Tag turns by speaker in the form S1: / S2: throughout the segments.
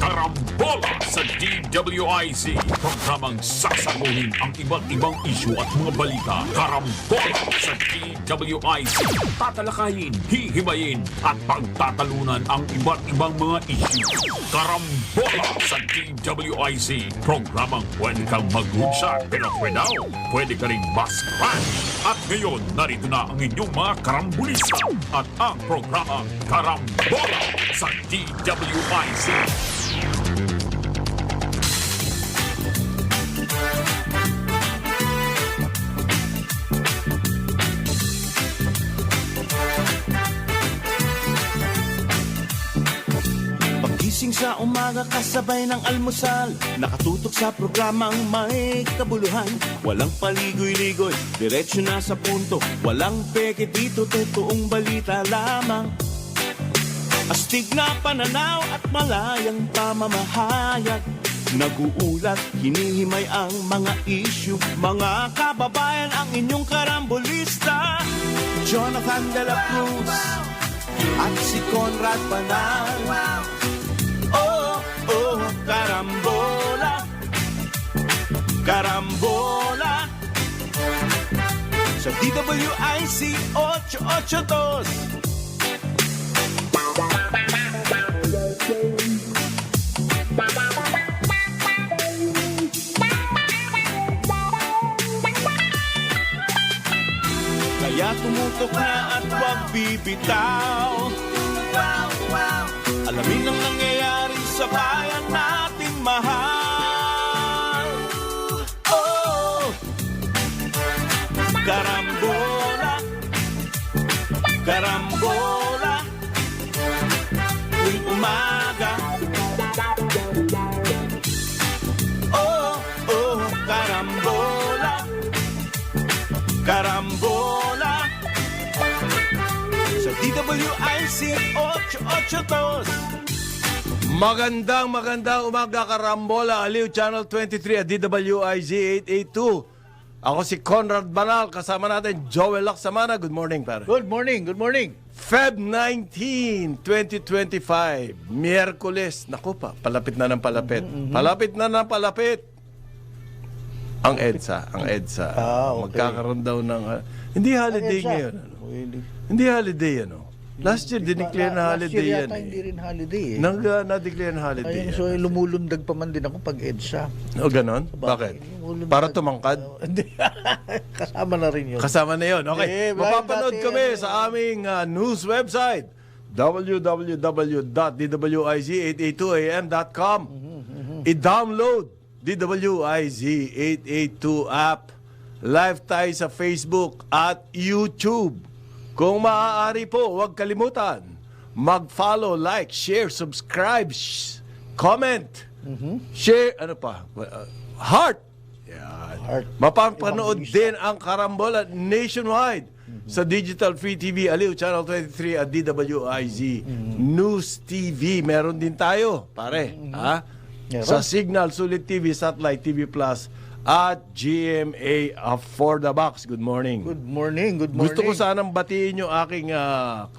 S1: Karambola sa DWIZ. Programang sasagutin ang iba't ibang isyu at mga balita. Karambola sa DWIZ. Tatalakayin, hihimayin at pagtatalunan ang iba't ibang mga isyu. Karambola sa DWIZ. Programang pwede kang mag-good pero pwede ka rin mas-crash. At ngayon, narito na ang inyong mga karambulista at ang programang Karambola sa DWIZ.
S2: Pagising sa umaga kasabay ng almusal, nakatutok sa programang may kabuluhan. Walang paligoy-ligoy, diretsyo na sa punto. Walang peke dito, totoong balita lamang. Astig na pananaw at malayang pamamahayag. Naguulat, hinihimay ang mga issue. Mga kababayan, ang inyong karambulista, Jonathan de la Cruz at si Conrad Banal. Oh, karambola, karambola sa DWIZ 882. Kaya tumutok na at huwag bibitaw. Alamin ang nangyayari sa bayan nating mahal. Oh, karambola, karambola, tuwing umaga. Oh, karambola, karambola sa DWIZ 882.
S3: Magandang umaga, Karambola, Aliw Channel 23 at DWIZ 882. Ako si Conrad Banal, kasama natin Joel Lacsamana. Good morning, pare.
S4: Good morning, good morning.
S3: Feb 19, 2025, Miyerkules. Naku pa, palapit na ng palapit. Palapit na ng palapit. Ang EDSA.
S4: Okay.
S3: Magkakaroon daw ng... hindi holiday
S4: EDSA?
S3: ngayon. Ano? Hindi holiday, ano? Last year, dineclare na holiday yan.
S4: Last year yata hindi rin holiday eh.
S3: Na-declare na holiday
S4: Ayun,
S3: yan.
S4: so lumulundag pa man din ako pag EDSA.
S3: O, ganon? Bakit?
S4: Lumulundag.
S3: Para tumangkad?
S4: Hindi. Kasama na rin yun.
S3: Kasama na yun. Okay.
S4: Eh,
S3: Mapapanood
S4: dati,
S3: kami
S4: ano,
S3: sa aming news website, www.dwiz882am.com. I-download DWIZ 882 app. Live tayo sa Facebook at YouTube. Kung maaari po, huwag kalimutan. Mag-follow, like, share, subscribe, comment, share, ano pa? Heart. Yan.
S4: Heart.
S3: Mapapanood din ang Karambola nationwide sa Digital Free TV, Aliw Channel 23 at DWIZ News TV. Meron din tayo, pare. Ha?
S4: Meron.
S3: Sa Signal, Sulit TV, Satellite TV Plus, at GMA For The Box. Good morning.
S4: Good morning, good morning.
S3: Gusto ko sanang batiin yung aking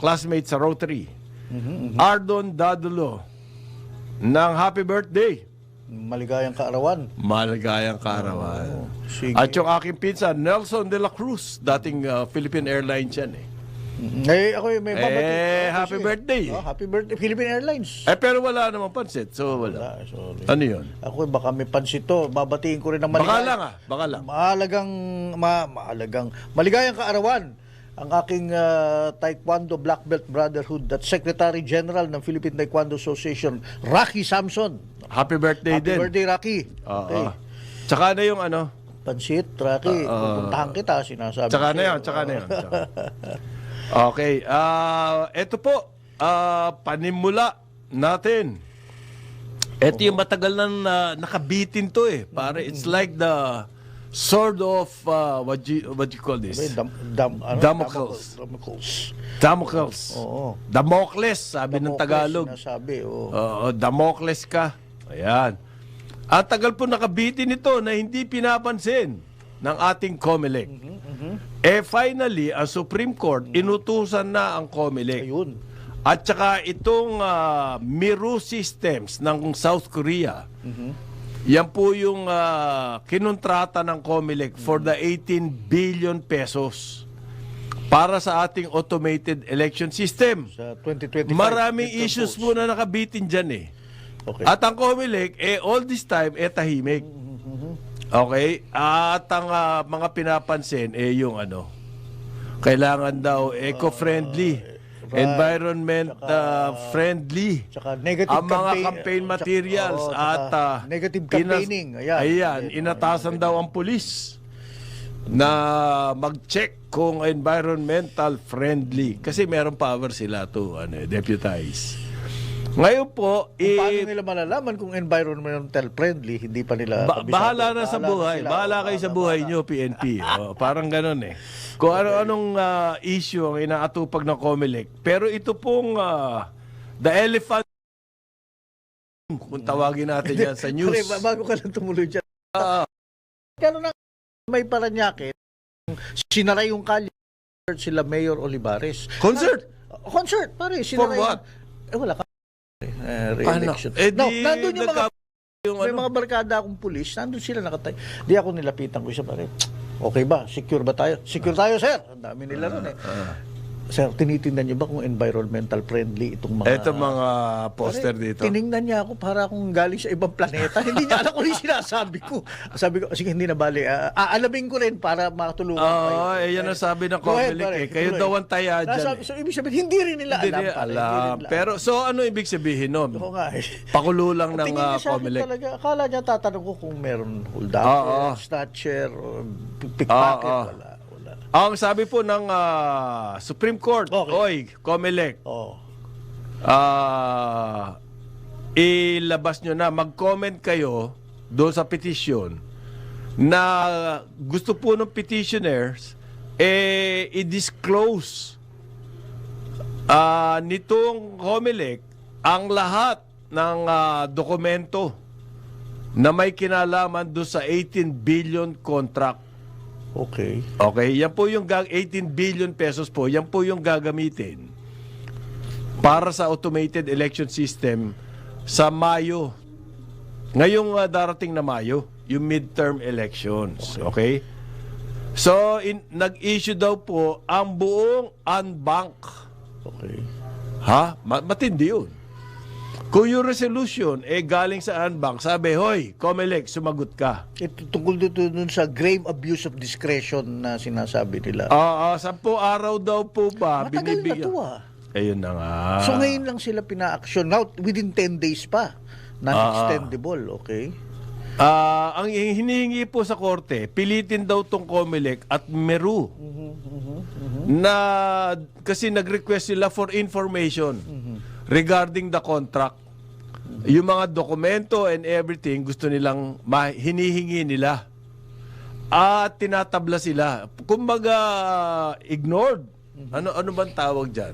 S3: classmate sa Rotary, Ardon Dadulo, ng happy birthday.
S4: Maligayang kaarawan.
S3: Maligayang kaarawan.
S4: Sige.
S3: At yung aking pinsan, Nelson de la Cruz, dating Philippine Airlines yan eh.
S4: Ako may babati.
S3: Happy birthday.
S4: Oh, happy birthday, Philippine Airlines.
S3: Pero wala namang pansit, so wala.
S4: Sorry.
S3: Ano yun?
S4: Ako baka may pansito. Babatiin ko rin ng maligayang.
S3: Baka lang.
S4: Mahalagang maligayang kaarawan ang aking Taekwondo Black Belt Brotherhood at Secretary General ng Philippine Taekwondo Association, Rocky Samson.
S3: Happy birthday
S4: Happy
S3: din.
S4: birthday, Rocky.
S3: Okay. Tsaka na yung ano?
S4: Pansit, Rocky. Pupuntahan kita, sinasabi
S3: Tsaka
S4: ko
S3: na yan,
S4: sa'yo.
S3: tsaka na yan. Okay. Ito po, panimula natin. Ito yung matagal na nakabitin to eh. Pare, it's like the sword of, what you call this? Damocles. Damocles.
S4: Oo.
S3: Damocles, sabi ng Tagalog.
S4: Sinasabi, oo.
S3: Oo, Damocles ka. Ayan. At tagal po nakabitin ito na hindi pinapansin ng ating COMELEC. Finally, ang Supreme Court, inutusan na ang COMELEC.
S4: Ayun.
S3: At saka itong Miru Systems ng South Korea. Yan po yung kinontrata ng COMELEC for the 18 billion pesos para sa ating automated election system.
S4: Sa 2025.
S3: Maraming
S4: midterm
S3: issues
S4: polls.
S3: po na nakabitin dyan eh.
S4: Okay.
S3: At ang COMELEC, all this time, tahimik. Okay? At ang mga pinapansin, yung kailangan daw eco-friendly, environment friendly.
S4: Tsaka negative
S3: Ang mga campaign materials
S4: tsaka negative campaigning.
S3: Ayan, inatasan daw ang pulis na mag-check kung environmental friendly. Kasi meron power sila to deputize. Ngayon po,
S4: Kung paano nila malalaman kung environmental friendly, hindi pa nila kabisado.
S3: bahala na sa buhay.
S4: sila.
S3: Bahala kayo sa buhay nyo, PNP. Parang ganun eh. Kung ano-anong issue ang inaatupag ng COMELEC. Pero ito pong the elephant, kung tawagin natin yan sa news.
S4: Pre, bago ka lang tumuloy dyan. Kano na may Paranaque, sinara yung kalye sila Mayor Olivares.
S3: Concert?
S4: Concert, pare.
S3: For what?
S4: Wala ka. Re-election. Nandun yung mga may mga barkada akong pulis, nandun sila nakatay. Di ako nilapitan ko isa pare. Okay ba? Secure ba tayo? Secure tayo, sir. Ang dami nila ron eh. Sir, tinitingnan niyo ba kung environmental friendly itong mga...
S3: Ito mga poster
S4: Pare,
S3: dito.
S4: Tiningnan niya ako para akong galing sa ibang planeta. Hindi niya alam kung yung sinasabi ko. Sabi ko, sige, hindi na bali. Aalamin ko rin para makatulungan kayo.
S3: Yan ang sabi ng
S4: Go ahead,
S3: COMELEC
S4: pare.
S3: eh. Kayo
S4: Tuloy.
S3: daw ang taya dyan.
S4: So, ibig sabihin, hindi rin nila
S3: Hindi
S4: alam.
S3: nila
S4: pare. Hindi
S3: alam.
S4: rin nila
S3: Pero, so ano ibig sabihin nun?
S4: Ako nga eh.
S3: Pakulo lang ng
S4: Tingin niya sa akin
S3: COMELEC.
S4: talaga, akala niya tatanong ko kung meron hold-up, snatcher, or pickpocket. Wala.
S3: Ang sabi po ng Supreme Court,
S4: Okay.
S3: COMELEC,
S4: Oh.
S3: ilabas nyo na, mag-comment kayo doon sa petition na gusto po ng petitioners i-disclose nitong COMELEC ang lahat ng dokumento na may kinalaman doon sa 18 billion contract.
S4: Okay.
S3: Okay, yan po yung 18 billion pesos po, yan po yung gagamitin para sa automated election system sa Mayo. Ngayong darating na Mayo, yung midterm elections. Okay? So, nag-issue daw po ang buong unbank.
S4: Okay.
S3: Matindi yun. Kung yung resolution galing sa unbank, sabi, hoy, COMELEC, sumagot ka.
S4: Ito tungkol dun sa grave abuse of discretion na sinasabi nila.
S3: 10 araw daw po ba
S4: Matagal na
S3: binibigyan?
S4: to
S3: Ayun na nga.
S4: So ngayon lang sila pina-action. Now, within 10 days pa. Non-extendable, okay?
S3: Ang hinihingi po sa korte, pilitin daw tong COMELEC at Meru na kasi nag-request sila for information regarding the contract. Yung mga dokumento and everything gusto nilang hinihingi nila. At tinatabla sila. Kumbaga ignored. Ano bang tawag diyan?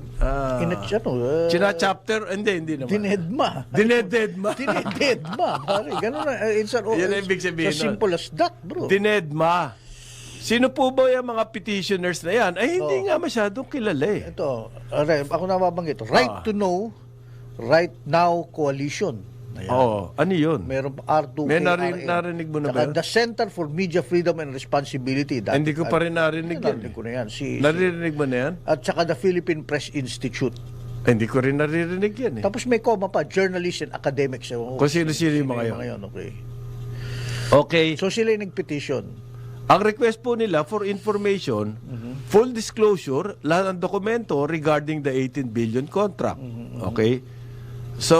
S3: China-chapter? Hindi naman.
S4: Dinedma.
S3: Dinedma.
S4: Dinedma. Pare, ganun na.
S3: Yan ang ibig sabihin
S4: as simple as that, bro.
S3: Dinedma. Sino po ba yung mga petitioners na yan? Ay, hindi nga masyadong kilala eh.
S4: Ito, ako na mabanggit. Right to know, right now coalition.
S3: Oo. Ano yun?
S4: Meron R2K,
S3: May narinig mo na ba yun?
S4: The Center for Media Freedom and Responsibility.
S3: Hindi ko pa rin narinig yan.
S4: Narinig ko na yan.
S3: Naririnig mo na yan?
S4: At saka the Philippine Press Institute.
S3: Hindi ko rin naririnig yan eh.
S4: Tapos may coma pa, journalists and academics.
S3: Kung sino-sino yung mga yun.
S4: Okay.
S3: Okay.
S4: So sila yung nag-petition.
S3: Ang request po nila for information, full disclosure, lahat ng dokumento regarding the 18 billion contract. Okay? So,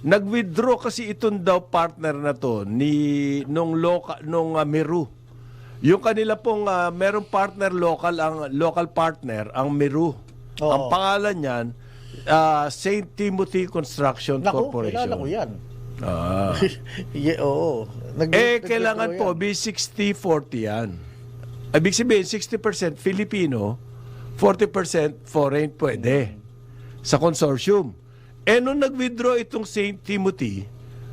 S3: nag-withdraw kasi itong daw partner na to nung Meru. Yung kanila pong merong partner local partner ang Meru.
S4: Oo.
S3: Ang pangalan niyan St. Timothy Construction Corporation.
S4: Kilala ko yan. Oo.
S3: Kailangan po be 60-40 yan. Ibig sabihin 60% Filipino, 40% foreign pwede sa consortium. Nung nag-withdraw itong St. Timothy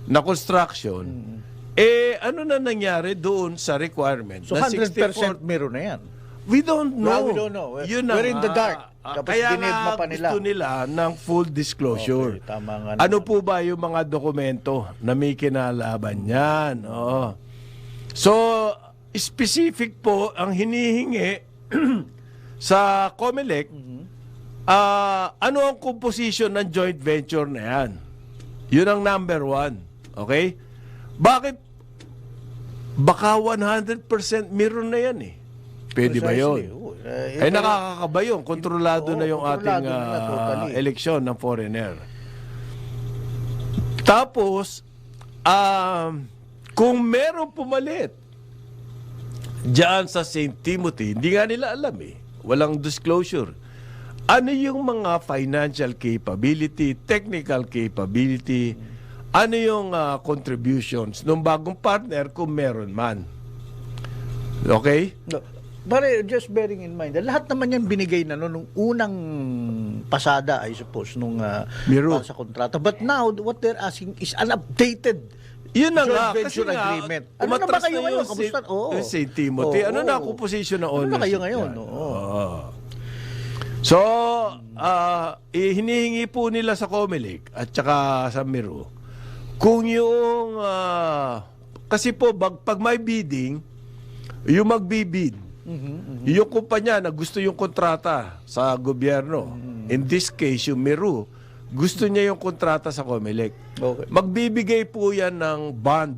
S3: na construction, ano na nangyari doon sa requirement?
S4: So
S3: na
S4: 100% meron na yan.
S3: We don't know.
S4: We don't know.
S3: Yun na
S4: We're in the
S3: nga.
S4: dark. Tapos
S3: kaya
S4: dinidma
S3: nga
S4: pa nila.
S3: gusto nila ng full disclosure.
S4: Okay, tama nga
S3: Ano
S4: naman.
S3: po ba yung mga dokumento na may kinalaban yan? Oo. So, specific po ang hinihingi sa COMELEC, ano ang composition ng joint venture na yan? Yun ang number one. Okay? Bakit? Baka 100% meron na yan eh. Pwede ba
S4: Precisely.
S3: yun?
S4: Oo.
S3: Nakakakaba yun. Kontrolado
S4: Oo,
S3: na yung ating
S4: kontrolado nila, totally.
S3: eleksyon ng foreigner. Tapos, kung meron pumalit diyan sa St. Timothy, hindi nga nila alam eh. Walang disclosure. Ano yung mga financial capability, technical capability, ano yung contributions ng bagong partner kung meron man. Okay?
S4: No. Pare, just bearing in mind, lahat naman yan binigay na nung unang pasada, I suppose, nung
S3: Miro.
S4: para sa kontrata. But now, what they're asking is an updated
S3: Yun na
S4: joint
S3: nga, kasi
S4: venture
S3: nga,
S4: agreement. Ano na ba
S3: umatras
S4: kayo
S3: na
S4: ngayon?
S3: yung
S4: Kamusta? Oo.
S3: St. Timothy.
S4: Oo,
S3: Ano na
S4: oo.
S3: composition na
S4: Ano
S3: ownership?
S4: na kayo ngayon?
S3: yan?
S4: Oo.
S3: So, hinihingi po nila sa COMELEC at saka sa Miro kung yung kasi po pag may bidding, yung magbibid, yung kumpanya na gusto yung kontrata sa gobyerno, in this case yung Miro, gusto niya yung kontrata sa COMELEC.
S4: Okay.
S3: Magbibigay po yan ng bond.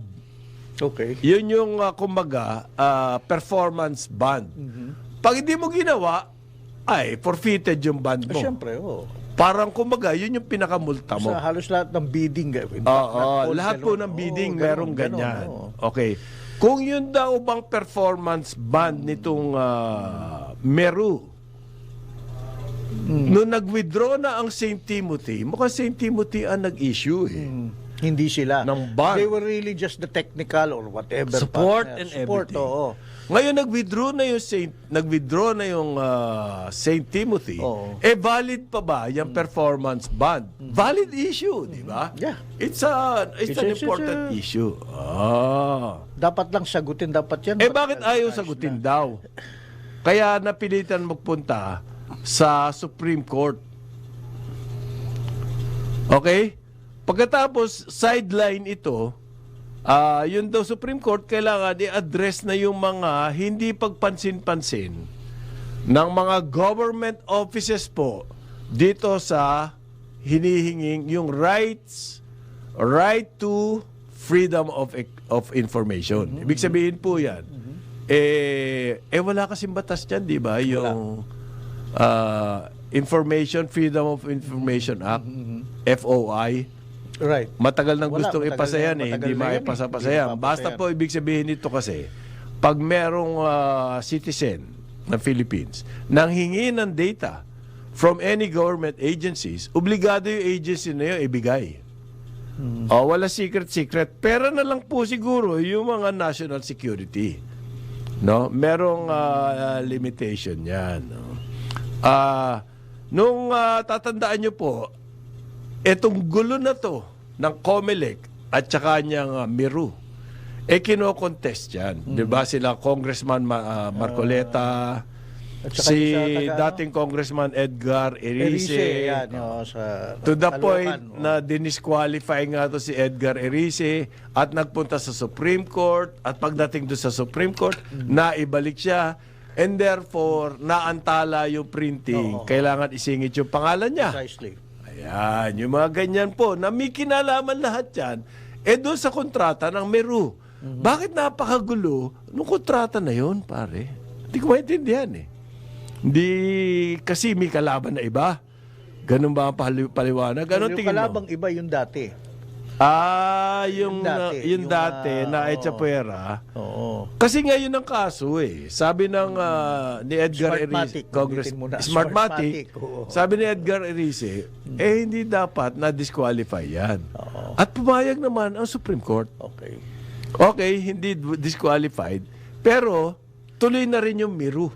S4: Okay.
S3: Yun yung kumbaga performance bond. Pag hindi mo ginawa, ay forfeited yung bond mo.
S4: Siyempre, oo.
S3: Parang kumbaga, yun yung pinakamulta mo.
S4: Sa halos lahat ng bidding.
S3: Lahat po ng bidding merong ganyan. Okay. Kung yun daw bang performance bond nitong Meru, nung nag-withdraw na ang St. Timothy, mukhang St. Timothy ang nag-issue eh.
S4: Hindi sila.
S3: Ng bond.
S4: They were really just the technical or whatever.
S3: Support
S4: partner.
S3: and
S4: Support,
S3: everything.
S4: oo.
S3: Ngayon nag-withdraw na yung St. Timothy.
S4: Oo.
S3: Valid pa ba yung performance bond? Valid issue, di ba?
S4: Yeah.
S3: It's an important issue.
S4: Dapat lang sagutin, dapat yan.
S3: Bakit ayaw sagutin daw? Kaya napilitan magpunta sa Supreme Court. Okay? Pagkatapos sideline ito, yun daw Supreme Court kailangan i-address na yung mga hindi pagpansin-pansin ng mga government offices po dito sa hinihinging yung right to freedom of information. Ibig sabihin po yan, wala kasing batas dyan, di ba? Yung Freedom of Information Act, FOI.
S4: Right.
S3: Matagal nang
S4: Wala,
S3: gustong
S4: matagal
S3: ipasa yan
S4: na-
S3: eh.
S4: matagal
S3: Hindi
S4: na yan eh.
S3: maipasa-pasa
S4: Hindi
S3: yan.
S4: mapapasa
S3: Basta
S4: yan.
S3: po, ibig sabihin nito kasi, pag merong citizen ng Philippines nang hingi ng data from any government agencies, obligado yung agency na yun ibigay. Wala secret. Pera na lang po siguro yung mga national security. No? Merong limitation yan. No? Nung tatandaan nyo po, etong gulo na to ng COMELEC at saka niyang Miru, kino-contest yan. Di ba sila Congressman Marcoleta,
S4: At saka
S3: si
S4: yung sa
S3: dating Congressman Edgar Erice,
S4: yan, sa
S3: to the
S4: Caloocan,
S3: point
S4: oo.
S3: na dinisqualify nga to si Edgar Erice at nagpunta sa Supreme Court at pagdating doon sa Supreme Court, naibalik siya and therefore naantala yung printing.
S4: Oo.
S3: Kailangan isingit yung pangalan niya.
S4: Precisely.
S3: Ayan, yung mga ganyan po na may kinalaman lahat yan, doon sa kontrata ng Meru. Bakit napakagulo nung kontrata na yun, pare? Hindi ko maintindihan eh. Hindi kasi may kalaban na iba. Ganun ba ang paliwanag? Ganun
S4: Yung
S3: tingin mo?
S4: kalabang iba yung dati.
S3: Yung dati na
S4: oo.
S3: Echapuera.
S4: Oo.
S3: Kasi ngayon ang kaso eh. Sabi ng ni Edgar Erice,
S4: Smartmatic.
S3: Congress
S4: Ulitin mo na.
S3: Smartmatic,
S4: Smartmatic, oo.
S3: sabi ni Edgar Erice, hindi dapat na disqualify yan.
S4: Oo.
S3: At pumayag naman ang Supreme Court.
S4: Okay.
S3: Okay, hindi disqualified, pero tuloy na rin yung Miru.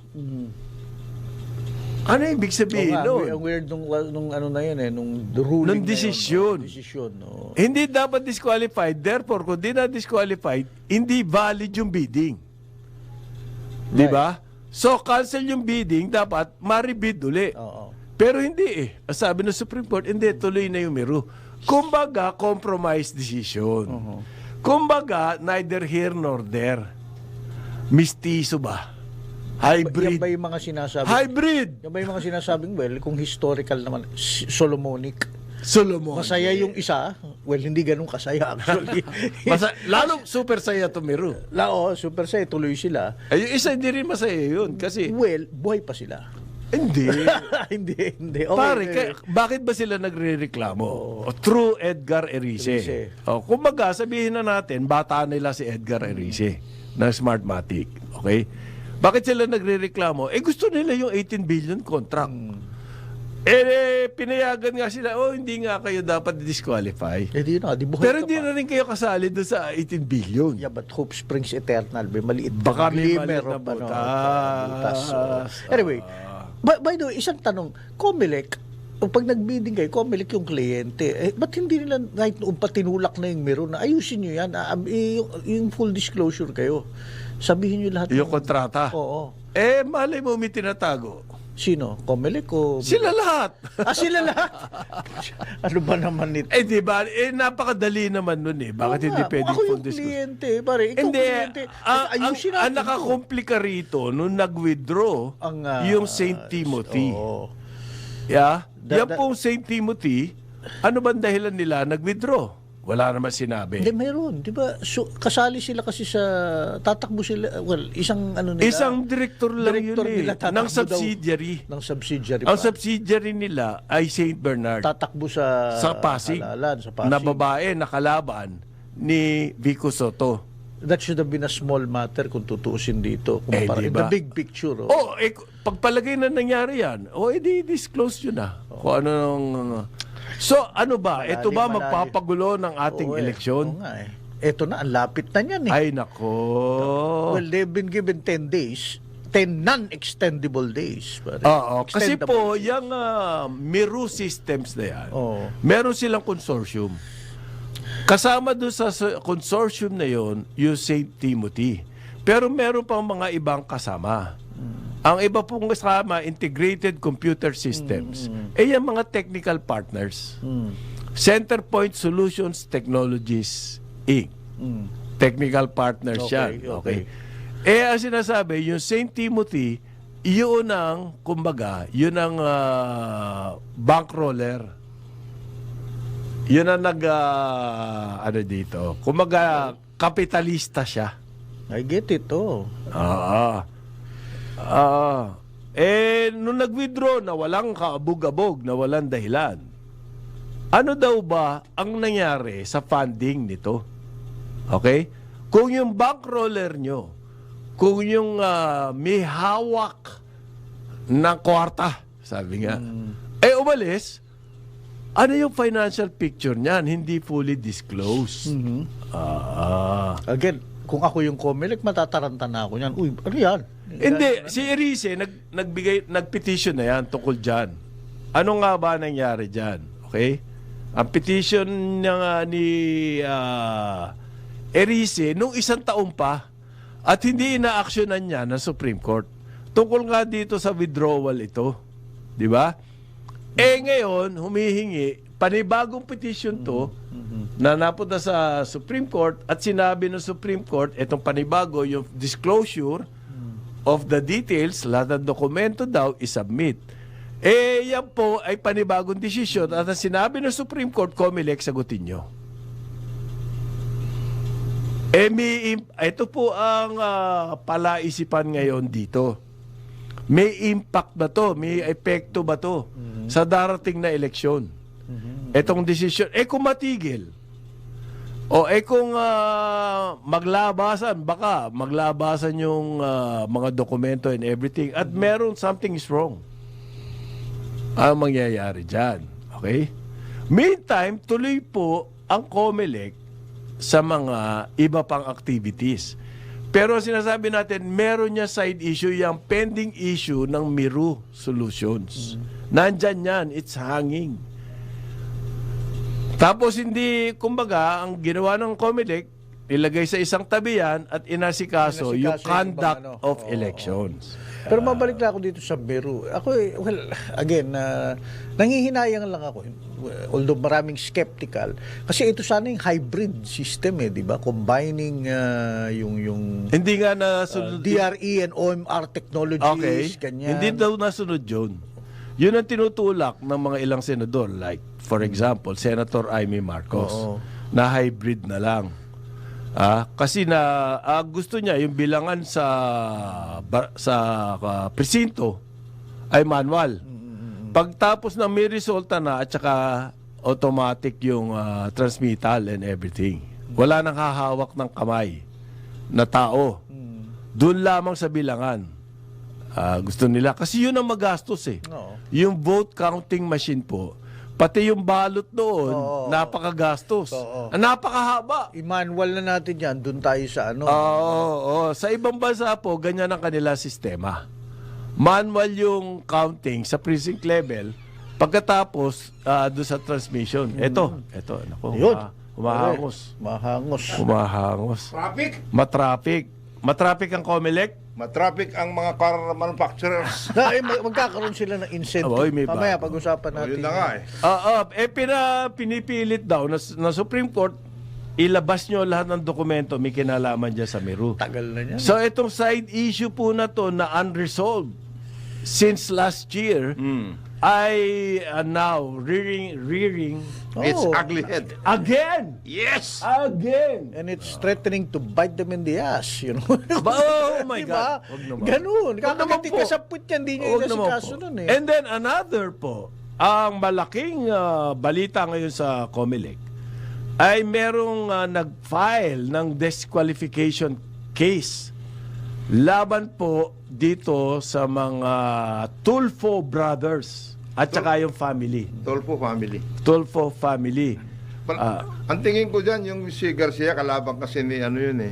S3: Ano ibig sabihin nun?
S4: Ang weird nung ano na yun nung ruling
S3: Nung desisyon.
S4: Desisyon, no.
S3: Hindi dapat disqualified. Therefore, kung di na disqualified, hindi valid yung bidding. Di ba? So, cancel yung bidding, dapat ma-rebid uli.
S4: Oo.
S3: Pero hindi eh. Sabi ng Supreme Court, hindi, tuloy na yung Meru. Kumbaga, compromise decision. Kumbaga, neither here nor there. Mistiso ba? Hybrid.
S4: Yan ba yung mga sinasabi?
S3: Hybrid!
S4: Yan ba yung mga sinasabing, well, kung historical naman, Solomonic.
S3: Solomon.
S4: Masaya yung isa. Well, hindi ganun kasaya actually.
S3: Lalo super saya to Meru.
S4: Super saya. Tuloy sila.
S3: Ay, yung isa hindi rin masaya yun. Kasi,
S4: Well, buhay pa sila.
S3: hindi.
S4: hindi. Okay,
S3: Pare, bakit ba sila nagre-reklamo? True Edgar Erice.
S4: Erice.
S3: Kumbaga, sabihin na natin, bata nila si Edgar Erice ng Smartmatic. Okay? Bakit sila nagre-reklamo? Gusto nila yung 18 billion contract. Pinayagan nga sila, hindi nga kayo dapat disqualify.
S4: Di na, di buhay
S3: Pero
S4: ka
S3: hindi
S4: pa.
S3: na rin kayo kasali doon sa 18 billion.
S4: Yeah, but hope springs eternal. May maliit
S3: Baka may
S4: glimmer
S3: maliit na
S4: of,
S3: butas.
S4: Anyway, by the way, isang tanong, Comelec, pag nag-bidding kayo, Comelec yung kliyente, ba't hindi nila right noon pa tinulak na yung Meru na ayusin nyo yan, yung full disclosure kayo. Sabihin nyo lahat.
S3: Yung kontrata.
S4: Oo.
S3: Malay mo may tinatago.
S4: Sino? Comelec o...
S3: Sila lahat.
S4: Sila lahat? Ano ba naman ito?
S3: Di ba? Napakadali naman nun eh. Bakit hindi pwedeng
S4: Ako
S3: full
S4: yung
S3: disclosure?
S4: kliyente, pare. Ikaw
S3: Hindi.
S4: kliyente. Ayusin
S3: Ang
S4: natin ito.
S3: nakakomplika rito, nung nag-withdraw, yung St. Timothy.
S4: Oo.
S3: Yeah? Yan
S4: That-
S3: pong St. Timothy, ano ba ang dahilan nila nag-withdraw? Wala naman sinabi.
S4: Hindi, meron. Di ba? So, kasali sila kasi sa... Tatakbo sila... Well, isang ano nila...
S3: Isang director lang
S4: director
S3: yun
S4: nila
S3: eh. Ng
S4: tatakbo
S3: subsidiary.
S4: Ng subsidiary
S3: Ang
S4: pa.
S3: subsidiary nila ay St. Bernard.
S4: Tatakbo sa...
S3: Pasig.
S4: Halalan, sa Pasig.
S3: Na babae na kalaban ni Vico Soto.
S4: That should have been a small matter kung tutuusin dito. Kung para, in
S3: diba?
S4: the big picture. Oh.
S3: Pagpalagay na nangyari yan, edi-disclose yun na. Kung ano nung... So, ano ba? Ito ba
S4: Malalim.
S3: magpapagulo ng ating eleksyon?
S4: Oo nga eh. Ito na, ang lapit na niyan eh.
S3: Ay, nako.
S4: Well, they've been given 10 days. 10 non-extendable days. Pare.
S3: Oo. Kasi
S4: Extendable.
S3: po, yung Meru systems na yan,
S4: Oo.
S3: meron silang consortium. Kasama doon sa consortium na yon yung St. Timothy. Pero meron pang mga ibang kasama. Ang iba pong kasama, integrated computer systems. Yung mga technical partners. Centerpoint Solutions Technologies, Inc. Technical partners
S4: Okay,
S3: yan.
S4: okay.
S3: Ang sinasabi, yung St. Timothy, yun ang, kumbaga, yun ang bankroller. Yun ang ano dito. Kumbaga, kapitalista siya.
S4: I get it, oh.
S3: Nung nag-withdraw na walang kaabog-abog, na walang dahilan, ano daw ba ang nangyari sa funding nito? Okay? Kung yung bankroller nyo, kung yung may hawak na kwarta, sabi nga, umalis, ano yung financial picture niyan? Hindi fully disclosed.
S4: Again, kung ako yung Comelec, matataranta na ako niyan. Uy, ano yan?
S3: Hindi, si Erice, nag-petition na yan tungkol dyan. Ano nga ba nangyari dyan? Okay? Ang petition niya ni Erice, nung isang taon pa, at hindi ina-actionan niya ng Supreme Court. Tungkol nga dito sa withdrawal ito. Di ba? Ngayon, humihingi, panibagong petition to, na napunta sa Supreme Court, at sinabi ng Supreme Court, itong panibago, yung disclosure of the details, lahat ng dokumento daw, isubmit. Yan po ay panibagong desisyon, at ang sinabi ng Supreme Court, Comelec, sagutin nyo. Ito po ang palaisipan ngayon dito. May impact ba to? May epekto ba to sa darating na eleksyon? Itong desisyon. Kung matigil, kung maglabasan, baka maglabasan yung mga dokumento and everything, at meron something is wrong. Ang mangyayari dyan. Okay? Meantime, tuloy po ang Comelec sa mga iba pang activities. Pero sinasabi natin, meron niya side issue, yung pending issue ng Meru Solutions. Nandyan yan, it's hanging. Tapos hindi, kumbaga, ang ginawa ng Comelec, ilagay sa isang tabi yan at inasikaso yung conduct of elections.
S4: Pero mabalik lang ako dito sa Meru. Ako, well, again, nangihinayang lang ako. Although maraming skeptical. Kasi ito sana yung hybrid system di ba? Combining yung
S3: Hindi nga nasunod.
S4: DRE and OMR technologies, ganyan.
S3: Hindi daw nasunod yun. Yun ang tinutulak ng mga ilang senador. Like, for example, Senator Amy Marcos.
S4: Oo.
S3: Na hybrid na lang. Kasi gusto niya yung bilangan sa presinto ay manual. Pagtapos na may resulta na at saka automatic yung transmittal and everything. Wala nang hahawak ng kamay na tao. Doon lamang sa bilangan. Gusto nila. Kasi yun ang magastos
S4: Oo.
S3: Yung vote counting machine po, pati yung balot doon, napakagastos. Napakahaba.
S4: I-manual na natin yan. Doon tayo sa ano.
S3: Sa ibang bansa po, ganyan ang kanila sistema. Manual yung counting sa precinct level. Pagkatapos, doon sa transmission. Ito. Naku,
S4: Yun.
S3: humahangos.
S4: Mahangos.
S5: Traffic.
S3: Matraffic ang COMELEC.
S5: Matraffic ang mga car manufacturers.
S4: Magkakaroon sila ng incentive.
S3: Aboy, may
S4: Mamaya
S3: bago.
S4: pag-usapan natin.
S5: Yun na nga
S3: Pinipilit daw na Supreme Court, ilabas nyo lahat ng dokumento may kinalaman dyan sa Meru.
S4: Tagal na niyan.
S3: So itong side issue po na to na unresolved since last year ay now rearing
S5: It's ugly head.
S3: again.
S5: Yes!
S3: Again.
S4: And it's threatening to bite them in the ass, you know.
S3: Oh my
S4: Diba?
S3: God. Wag naman.
S4: Ganun.
S3: Wag naman
S4: Kakagati
S3: po.
S4: ka sa put yan, di
S3: Huwag
S4: niya
S3: naman
S4: kaso
S3: po.
S4: nun
S3: And then another po, ang malaking balita ngayon sa COMELEC ay merong nag-file ng disqualification case laban po dito sa mga Tulfo brothers at saka yung family.
S5: Tolpo family.
S3: Tulfo family.
S5: Ang tingin ko dyan, yung si Garcia, kalaban kasi ni ano yun ni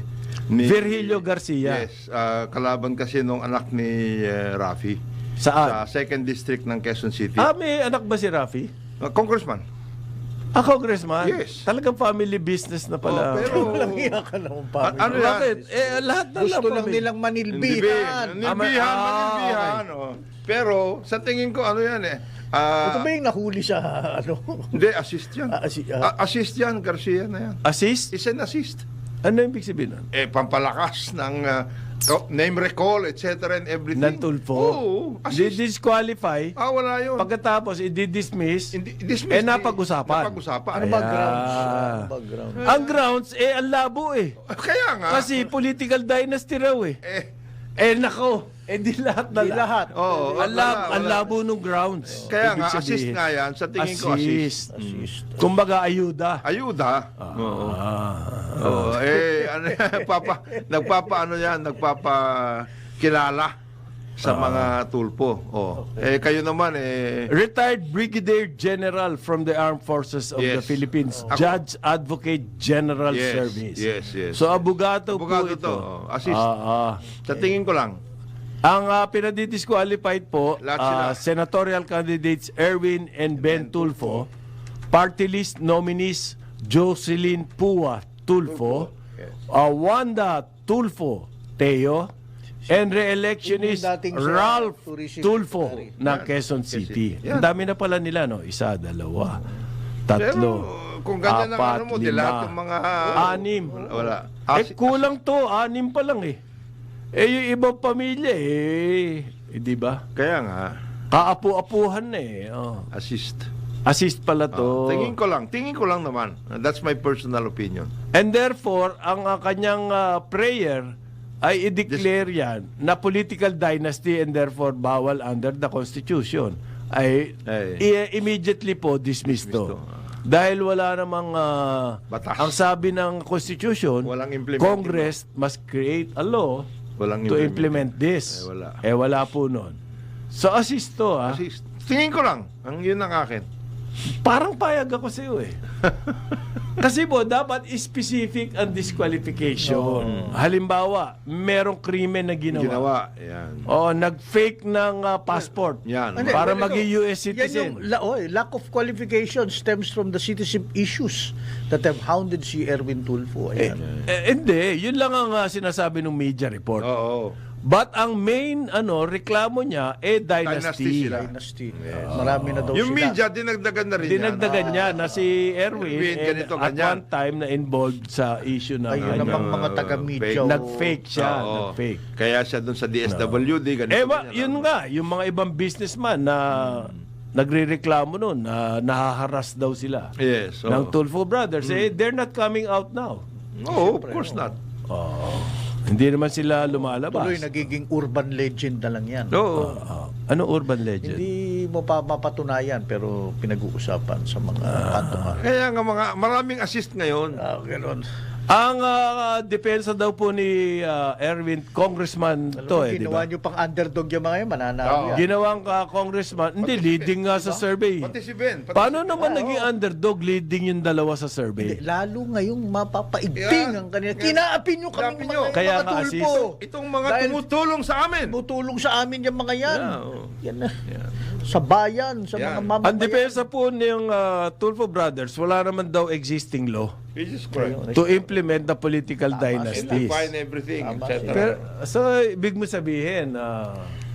S3: Virgilio Garcia.
S5: Yes, kalaban kasi nung anak ni Rafi.
S3: Saan?
S5: Sa 2nd District ng Quezon City.
S3: May anak ba si Rafi?
S5: Congressman.
S3: Congressman?
S5: Yes.
S3: Talagang family business na pala.
S5: Pero,
S4: Walang iya ka naman, family.
S5: ano yan?
S3: Bakit? Lahat na
S4: Gusto lang
S3: family.
S4: nilang manilbihan.
S5: Manilbihan. Pero, sa tingin ko, ano yan
S4: Ito ba yung nahuli sa ano?
S5: Hindi, assist yan. Assist yan, Garcia na yan.
S3: Assist?
S5: Is an assist.
S3: Ano yung ibig sabihin nun?
S5: Pampalakas ng name recall, etc. and everything.
S3: Ng Tulfo?
S5: Oo. Assist.
S3: Disqualify.
S5: Wala yun.
S3: Pagkatapos, i-dismiss.
S5: Dismiss.
S3: Napag-usapan.
S5: Napag-usapan.
S4: Ano ba
S3: Ayan.
S4: grounds? Ano ba grounds?
S3: Ang grounds, ang labo
S5: Kaya nga.
S3: Kasi political dynasty raw nako, di lahat na
S4: Di lahat.
S5: Oo.
S3: Ang labo nung grounds.
S5: Kaya
S3: Ibig
S5: nga,
S3: sabihin,
S5: assist nga yan. Sa tingin ko, assist.
S4: Assist.
S3: Kumbaga, ayuda.
S5: Ayuda. Oo. Oo. Ano yan, nagpapaano yan, nagpapakilala sa mga tulpo. Kayo naman,
S3: Retired Brigadier General from the Armed Forces of the
S5: Yes.
S3: Philippines. Judge Advocate General
S5: Yes,
S3: Service.
S5: yes.
S3: So, abogado po
S5: Abogado
S3: ito.
S5: to. Assist. Sa tingin ko lang.
S3: Ang pinadidisqualified po,
S5: Lahat sila.
S3: senatorial candidates Erwin and Ben Tulfo, party list nominees Jocelyn Pua Tulfo, Wanda Tulfo Teo, and re-electionist
S4: Yung dating sa
S3: Ralph
S4: tourism
S3: Tulfo
S4: secretary.
S3: ng Quezon City.
S5: Yan.
S3: Ang dami na pala nila, no? Isa, dalawa,
S5: Pero,
S3: tatlo,
S5: kung ganyan ang
S3: apat,
S5: ano mo, di lahat ng mga...
S3: anim.
S5: Wala.
S3: Kulang to, anim pa lang yung ibang pamilya di ba?
S5: Kaya nga,
S3: Kaapu-apuhan na
S5: assist.
S3: Assist pala to.
S5: Tingin ko lang naman. That's my personal opinion.
S3: And therefore, ang kanyang prayer ay i-declare yan na political dynasty and therefore bawal under the Constitution. Immediately po dismiss to. Dahil wala namang
S5: Batas.
S3: ang sabi ng Constitution,
S5: Walang implementing
S3: Congress must create a law
S5: Walang
S3: to implement this.
S5: wala.
S3: Wala po nun. So assist to
S5: Assist. Tingin ko lang. Yun ang akin.
S3: Parang payag ako sa iyo Kasi po, dapat specific ang disqualification. Halimbawa, merong krimen na ginawa.
S5: Yan.
S3: Nag-fake ng passport.
S5: Yan.
S3: Para
S4: Well,
S3: maging US
S4: Yan
S3: citizen.
S4: yung lack of qualification stems from the citizenship issues that have hounded si Erwin Tulfo. Ayan.
S3: Hindi, yun lang ang sinasabi ng media report.
S5: Oo.
S3: But ang main reklamo niya
S5: Dynasty
S3: dynasty.
S5: sila.
S4: Dynasty. Marami na daw
S5: Yung
S4: sila.
S5: media, dinagdagan na rin
S3: Dinagdagan niya na si Erwin,
S5: Erwin, ganito,
S3: at
S5: ganyan.
S3: one time na involved sa issue ng
S4: Ayun namang mga taga-media.
S3: nag-fake siya,
S5: Oo.
S3: nag-fake.
S5: Kaya siya doon sa DSWD, ganito.
S3: Yun nga, yung mga ibang businessman na nagrereklamo noon na nahaharas daw sila
S5: Yes. oo.
S3: ng Tulfo Brothers. They're not coming out now.
S5: Oo, of course not.
S3: Hindi naman sila lumalabas.
S4: Tuloy, nagiging urban legend na lang yan.
S5: Oo.
S3: Ano urban legend?
S4: Hindi mo pa mapatunayan pero pinag-uusapan sa mga kantongan.
S5: Kaya nga maraming assist ngayon.
S4: Ganon.
S3: Ang depensa daw po ni Erwin, congressman to di
S4: Ginawa
S3: ba?
S4: nyo pang underdog yung mga yan, mananalo
S5: Oo.
S4: yan.
S3: Ginawang congressman, hindi, leading nga sa survey.
S5: Pati si Ben.
S3: Paano naman naging underdog, leading yung dalawa sa survey?
S4: Lalo ngayong mapapaigting
S5: Yan.
S4: ang kanila. Kinaapin nyo kami
S5: Kinaapin
S4: mga,
S5: nyo.
S3: Kaya
S4: mga
S3: nga,
S4: tulpo.
S5: Itong mga
S4: Dahil
S5: tumutulong sa amin.
S4: tumutulong sa amin yung mga yan.
S5: Yeah, oo.
S4: Yan na. Sa bayan, sa
S5: Yan.
S4: mga mamamayan.
S3: Ang depensa po ng Tulfo Brothers, wala naman daw existing law
S5: Jesus Christ.
S3: to implement the political dynasties.
S5: Define everything, etc.
S3: Pero, so, ibig mo sabihin,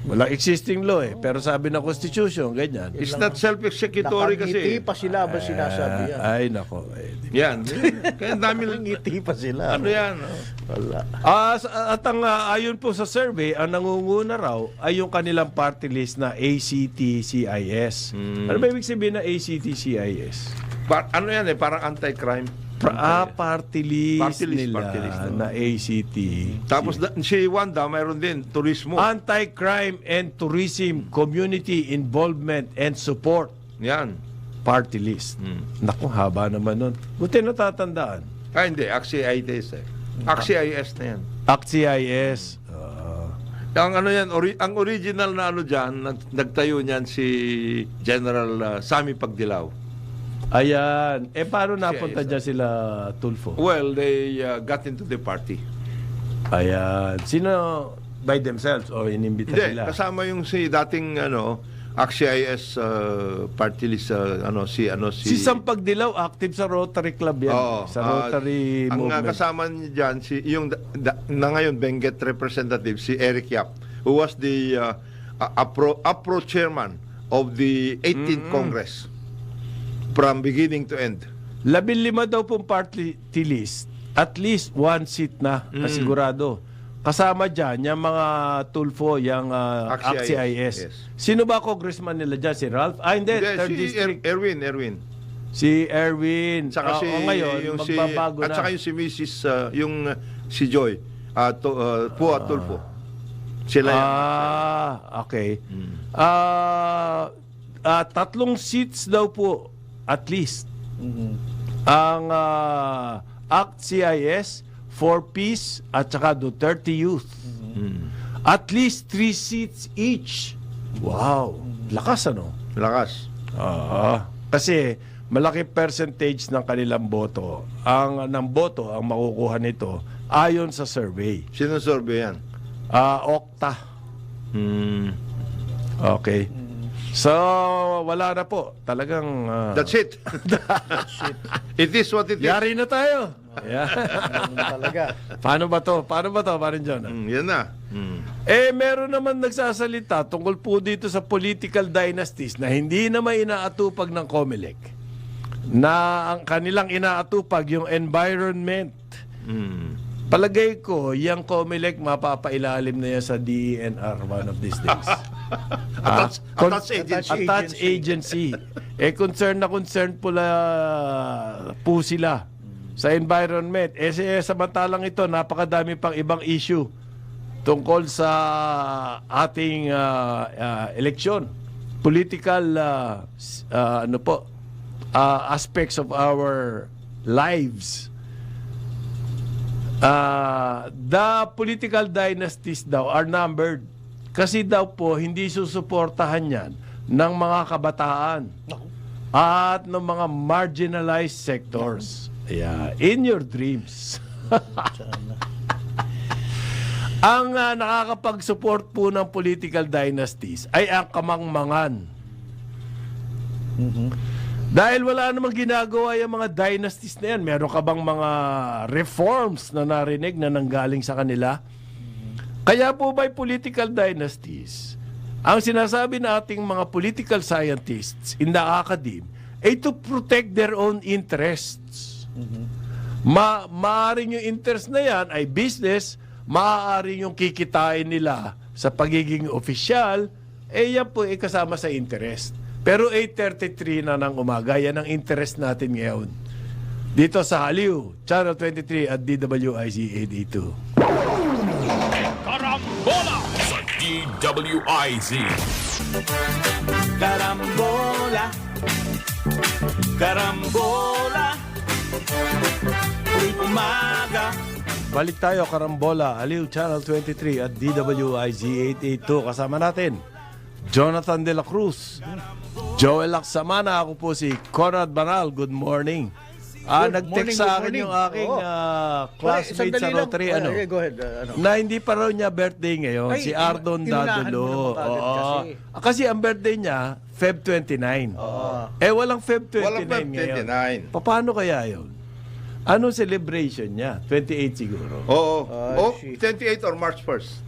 S3: walang existing law pero sabi ng Constitution, ganyan.
S5: It's not self-executory
S4: Nakangiti
S5: kasi.
S4: pa sila ba sinasabi yan?
S3: Ay, nako.
S5: Yan. Kaya ang dami
S4: Nakangiti pa sila.
S5: Ano yan?
S4: Wala.
S3: At ang ayon po sa survey, ang nangunguna raw ay yung kanilang party list na ACT-CIS. Ano ba ibig sabihin na ACT-CIS?
S5: Ano yan parang anti-crime.
S3: Party list
S5: Party list,
S3: nila
S5: party list,
S3: na ACT.
S5: Tapos si Wanda, mayroon din, turismo.
S3: Anti-Crime and Tourism Community Involvement and Support
S5: Yan.
S3: Party list. Naku, haba naman nun. Buti natatandaan.
S5: Hindi. AXI-IS AXI-IS na yan.
S3: ACT-CIS.
S5: Ang ano yan, ang original na ano dyan, nagtayo niyan si General Sammy Pagdilaw.
S3: Ayan. Paano napunta
S5: CIS,
S3: dyan sila, Tulfo?
S5: Well, they got into the party.
S3: Ayan. Sino by themselves o inimbita
S5: Hindi,
S3: sila?
S5: kasama yung si dating AXI-IS party list si
S3: Si Sampagdilaw, active sa Rotary Club yan.
S5: Oo.
S3: Sa Rotary
S5: Ang
S3: Movement.
S5: kasama niya dyan, yung na ngayon Benguet representative, si Eric Yap, who was the APRO chairman of the 18th Congress from beginning to end.
S3: 15 daw pong party list. At least one seat na sigurado. Kasama dyan, yung mga Tulfo, yung
S5: AXI-IS.
S3: AXI-IS.
S5: Yes.
S3: Sino ba congressman nila dyan? Si Ralph? Hindi,
S5: Hindi,
S3: 3rd
S5: si
S3: District.
S5: Erwin.
S3: Si Erwin.
S5: Saka
S3: Ngayon, magbabago
S5: at
S3: na.
S5: saka yung si Mrs. Si Joy, Pua Tulfo. Sila yan.
S3: Okay. 3 seats daw po, at least. Ang ACT-CIS, For Peace, at saka Duterte Youth. At least 3 seats each. Wow. Lakas ano?
S5: Lakas.
S3: Kasi malaki percentage ng kanilang boto. Ang makukuha nito ayon sa survey.
S5: Sino survey yan?
S3: Okta. Okay. So, wala na po. Talagang...
S5: That's it. It is what it is.
S3: Yari na tayo. Yeah.
S4: Talaga.
S3: Paano ba to? Parin John?
S5: Yan na.
S3: Meron naman nagsasalita tungkol po dito sa political dynasties na hindi naman inaatupag ng COMELEC. Na ang kanilang inaatupag yung environment. Palagay ko, yung COMELEC mapapailalim na yan sa DENR one of these days. Attached agency. Concern po sila sa environment. Samantalang ito, napakadami pang ibang issue tungkol sa ating eleksyon. Political aspects of our lives. The political dynasties daw are numbered. Kasi daw po, hindi susuportahan yan ng mga kabataan at ng mga marginalized sectors. Yeah, in your dreams. Ang nakakapag-support po ng political dynasties ay ang kamangmangan. Dahil wala namang ginagawa yung mga dynasties na yan. Meron ka bang mga reforms na narinig na nanggaling sa kanila? Kaya po by political dynasties, ang sinasabi nating mga political scientists in the academe ay to protect their own interests. Maaaring yung interest na yan ay business, maaaring yung kikitain nila sa pagiging opisyal, yan po ay kasama sa interest. Pero 8:33 na ng umaga, yan ang interest natin ngayon. Dito sa Haliw, Channel 23 at DWIC 882.
S1: Karambola sa DWIZ.
S2: Karambola, karambola, tuwing umaga.
S3: Balik tayo, Karambola, Aliw, Channel 23 at DWIZ 882. Kasama natin, Jonathan De La Cruz, Joel Laksamana, ako po si Conrad Banal. Good morning. Nag-text sa akin yung aking classmate sa Rotary,
S4: go ahead.
S3: Na hindi pa raw niya birthday ngayon,
S4: Ay,
S3: si Ardon
S4: inunahan mo
S3: Dadulo.
S4: naman kagad kasi.
S3: Kasi ang birthday niya, Feb 29. Walang Feb 29
S5: Walang Feb
S3: ngayon.
S5: 29.
S3: Paano kaya yun? Anong celebration niya? 28 siguro.
S5: Oo. 28 or March 1st.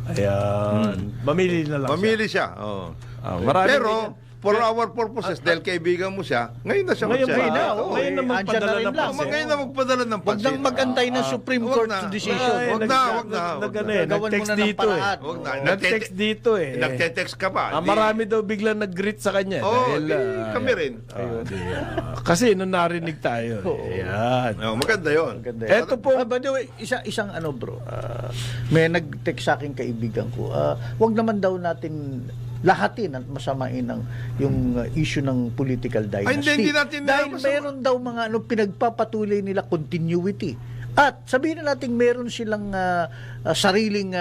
S3: Ayan. Mamili na lang
S5: Mamili siya. Oo.
S3: marami
S5: Pero,
S3: ganyan.
S5: for our purposes, dahil kaibigan mo siya, ngayon na siya
S3: Ngayon
S5: magsiya.
S3: ngayon na magpadala
S4: andyan na rin
S3: ng
S4: lang.
S3: pansin.
S5: Ngayon na magpadala ng
S4: Huwag
S5: pansin.
S4: nang magantay ng Supreme
S5: Wag
S4: Court
S5: na.
S4: decision.
S5: Wag na, wag na.
S4: Gagawan mo
S3: Nag-text
S4: na ng
S3: dito
S4: paraan.
S5: Wag na.
S3: Nag-text dito
S5: Nagte-text ka pa.
S3: Marami daw biglang nag-greet sa kanya.
S5: Oo,
S3: dahil,
S5: kami rin.
S3: Kasi nung narinig tayo. Ayan.
S5: Maganda yun.
S4: Ganda.
S3: Eto po.
S4: By the way, isang bro. May nag-text sa akin kaibigan ko. Wag naman daw natin lahatin at masamain yung issue ng political dynasty.
S5: hindi natin
S4: Dahil
S5: masama.
S4: meron daw mga pinagpapatuloy nila continuity. At sabihin na natin meron silang sariling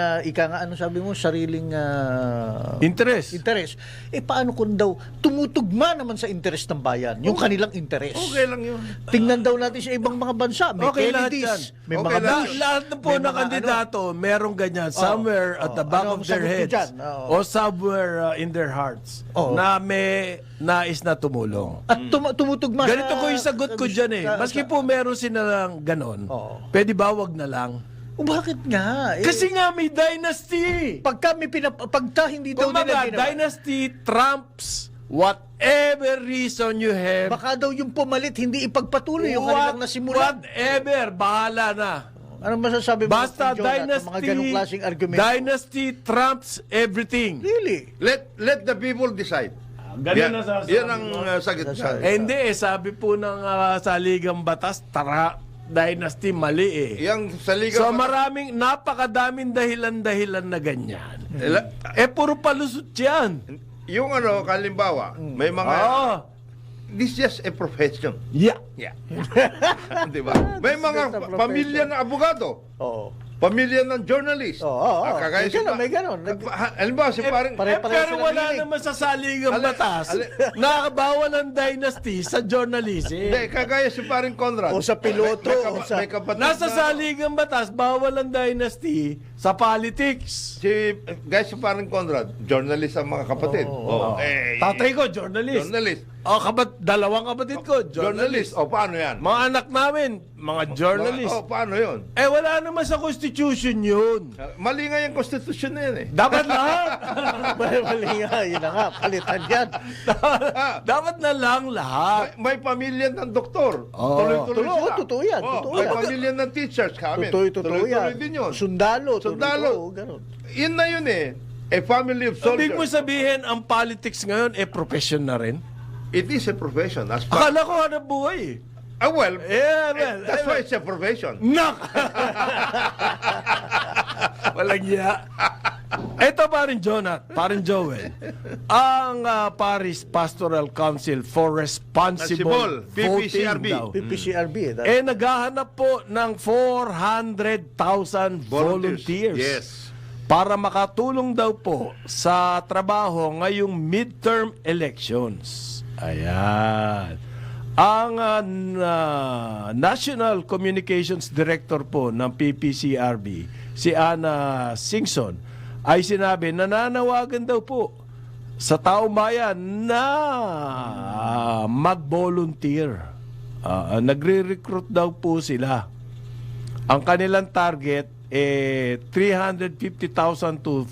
S4: sariling
S3: Interest.
S4: interest. Paano kung daw tumutugma naman sa interest ng bayan, yung kanilang interest?
S5: Okay lang yun.
S4: Tingnan daw natin sa ibang mga bansa. May
S3: Okay lahat
S4: Kennedys,
S3: yan.
S4: may
S5: Okay
S4: mga
S5: lahat.
S4: Bush,
S3: Lahat na po
S4: may
S3: na
S4: mga
S3: kandidato, merong ganyan. Somewhere at the back
S4: Ano ang
S3: of their
S4: sagot mo
S3: heads.
S4: dyan? Oo.
S3: O somewhere in their hearts.
S4: Oo.
S3: Na may nais na tumulong.
S4: At tumutugma
S3: Ganito ko yung sagot ko dyan eh. Maski po meron silang ganon,
S4: Oo.
S3: pwede ba wag na lang?
S4: bakit nga?
S3: Kasi nga may dynasty.
S4: pagka hindi daw nila
S3: Kumbaga,
S4: ginawa,
S3: dynasty trumps whatever reason you have.
S4: baka daw yung pumalit, hindi ipagpatuloy yung kanilang nasimulan.
S3: Whatever, bahala na.
S4: Ano masasabi mo?
S3: Basta
S4: Jonah, sa mga ganong klaseng argumento?
S3: dynasty trumps everything.
S4: Really?
S5: Let the people decide.
S3: Ganun na sasabi
S5: Yan ang sagot niya.
S3: Hindi sabi po ng saligang batas, dynasty mali eh.
S5: Yang sa Liga
S3: So napakadaming dahilan-dahilan na ganyan. Puro palusot yan.
S5: Yung kalimbawa, may mga this is just a profession.
S3: Yeah.
S5: Yeah. Di ba? May mga
S4: just a profession.
S5: pamilya ng abogado.
S4: Oo.
S5: Pamilya ng journalist.
S4: Oo.
S5: Kagaya
S4: May ganon.
S5: Halimbawa, si parang...
S3: Pero wala naman sa saligang batas nakabawal ang dynasty sa journalism.
S5: Hindi, kagaya si parang Conrad.
S4: O sa piloto, o sa-
S5: May kapatid
S3: Nasa
S5: na-
S3: saligang batas, bawal ang dynasty sa politics.
S5: Guys, si parang Conrad, journalist ang mga kapatid.
S3: Tatay ko, journalist.
S5: Journalist.
S3: Dalawang kapatid ko, journalist.
S5: Journalist. Paano yan?
S3: Mga anak namin, mga journalist.
S5: Paano yun?
S3: Wala naman sa constitution yun.
S5: Mali nga yung constitution na yan eh.
S3: Dapat lahat.
S4: Mali nga, yun na nga, palitan yan.
S3: Dapat na lang lahat.
S5: May pamilya ng doktor.
S3: Oo.
S5: Tuloy-tuloy
S4: Oo,
S5: sila.
S4: totoo yan, totoo
S5: May
S4: yan.
S5: pamilya ng teachers kami.
S4: Totoo
S5: Tuloy-tuloy
S4: yan.
S5: din yun.
S4: Sundalo.
S5: Sundalo.
S4: Ganon.
S5: Yun na yun eh. A family of soldiers.
S3: Ibig mo sabihin, ang politics ngayon, profession na rin?
S5: It is a profession. As far,
S3: Akala ko hanap buhay.
S5: that's why it's a profession.
S3: Nak! Walang iya. Ito parin Joel. Ang Paris Pastoral Council for Responsible Voting
S5: PPCRB.
S3: daw.
S4: PPCRB.
S3: Naghahanap po ng 400,000 volunteers.
S5: Yes.
S3: Para makatulong daw po sa trabaho ngayong midterm elections. Ayan. Ang National Communications Director po ng PPCRB, si Ana Singson, ay sinabi, nananawagan daw po sa taong bayan na mag-volunteer. Nagre-recruit daw po sila. Ang kanilang target 350,000 to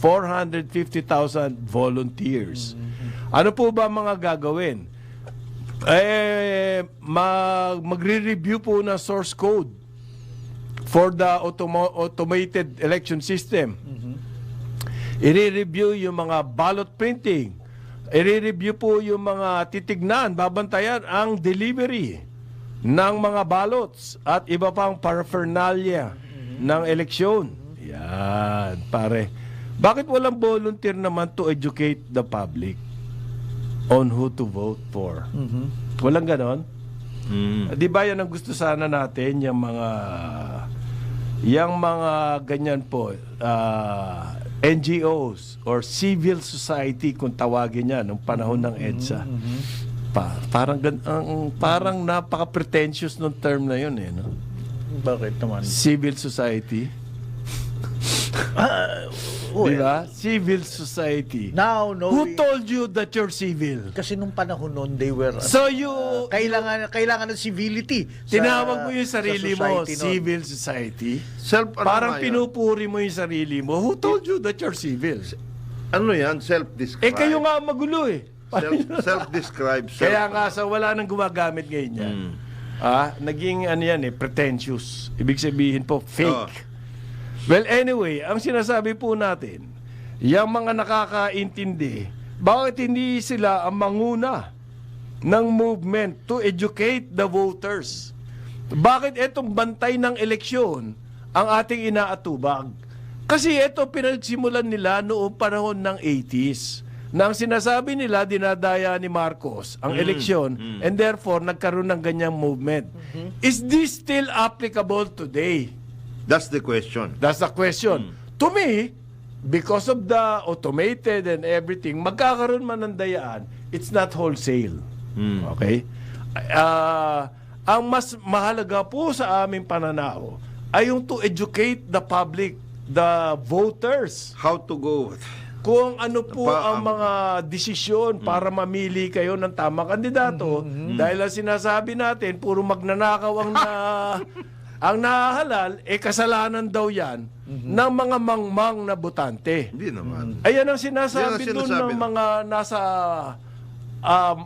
S3: 450,000 volunteers. Ano po ba mga gagawin? Magre-review po ng source code for the automated election system. I-review yung mga ballot printing. I-review po yung mga titignan, babantayan ang delivery ng mga ballots at iba pang paraphernalia ng eleksyon. Yan, pare. Bakit walang volunteer naman to educate the public on who to vote for? Walang ganon? Di ba yan ang gusto sana natin, yung mga ganyan po, NGOs or civil society kung tawagin niya nung panahon ng EDSA. Parang napaka-pretentious nung term na yun eh, no?
S4: Bakit naman?
S3: Civil society. Di ba? Civil society.
S4: Now, no.
S3: Who told you that you're civil?
S4: Kasi nung panahon noon, they were...
S3: So you...
S4: kailangan ng civility.
S3: Tinawag mo yung sarili mo,
S4: society
S3: civil society.
S5: Ano
S3: Parang
S5: nga yun?
S3: pinupuri mo yung sarili mo. Who told you that you're civil?
S5: Ano yan? Self-described.
S3: Eh kayo nga ang magulo eh.
S5: Self-described.
S3: Kaya nga sa wala nang gumagamit ngayon yan. Naging ano yan eh, pretentious. Ibig sabihin po, fake. Well, anyway, ang sinasabi po natin, yung mga nakakaintindi, bakit hindi sila ang manguna ng movement to educate the voters? Bakit itong bantay ng eleksyon ang ating inaatubag? Kasi ito pinagsimulan nila noong panahon ng 80s. Na ang sinasabi nila, dinadaya ni Marcos ang eleksyon and therefore nagkaroon ng ganyang movement. Is this still applicable today?
S5: That's the question.
S3: That's the question. To me, because of the automated and everything, magkakaroon man ng dayaan, it's not wholesale. Okay? Ang mas mahalaga po sa aming pananaw ay yung to educate the public, the voters,
S5: How to go?
S3: kung ano po ang mga desisyon para mamili kayo ng tamang kandidato. Dahil ang sinasabi natin, puro magnanakaw ang nahahalal, kasalanan daw yan ng mga mangmang na botante.
S5: Hindi naman.
S3: Ayan ang sinasabi
S5: Yan ang
S3: doon
S5: sinasabi
S3: ng mga nasa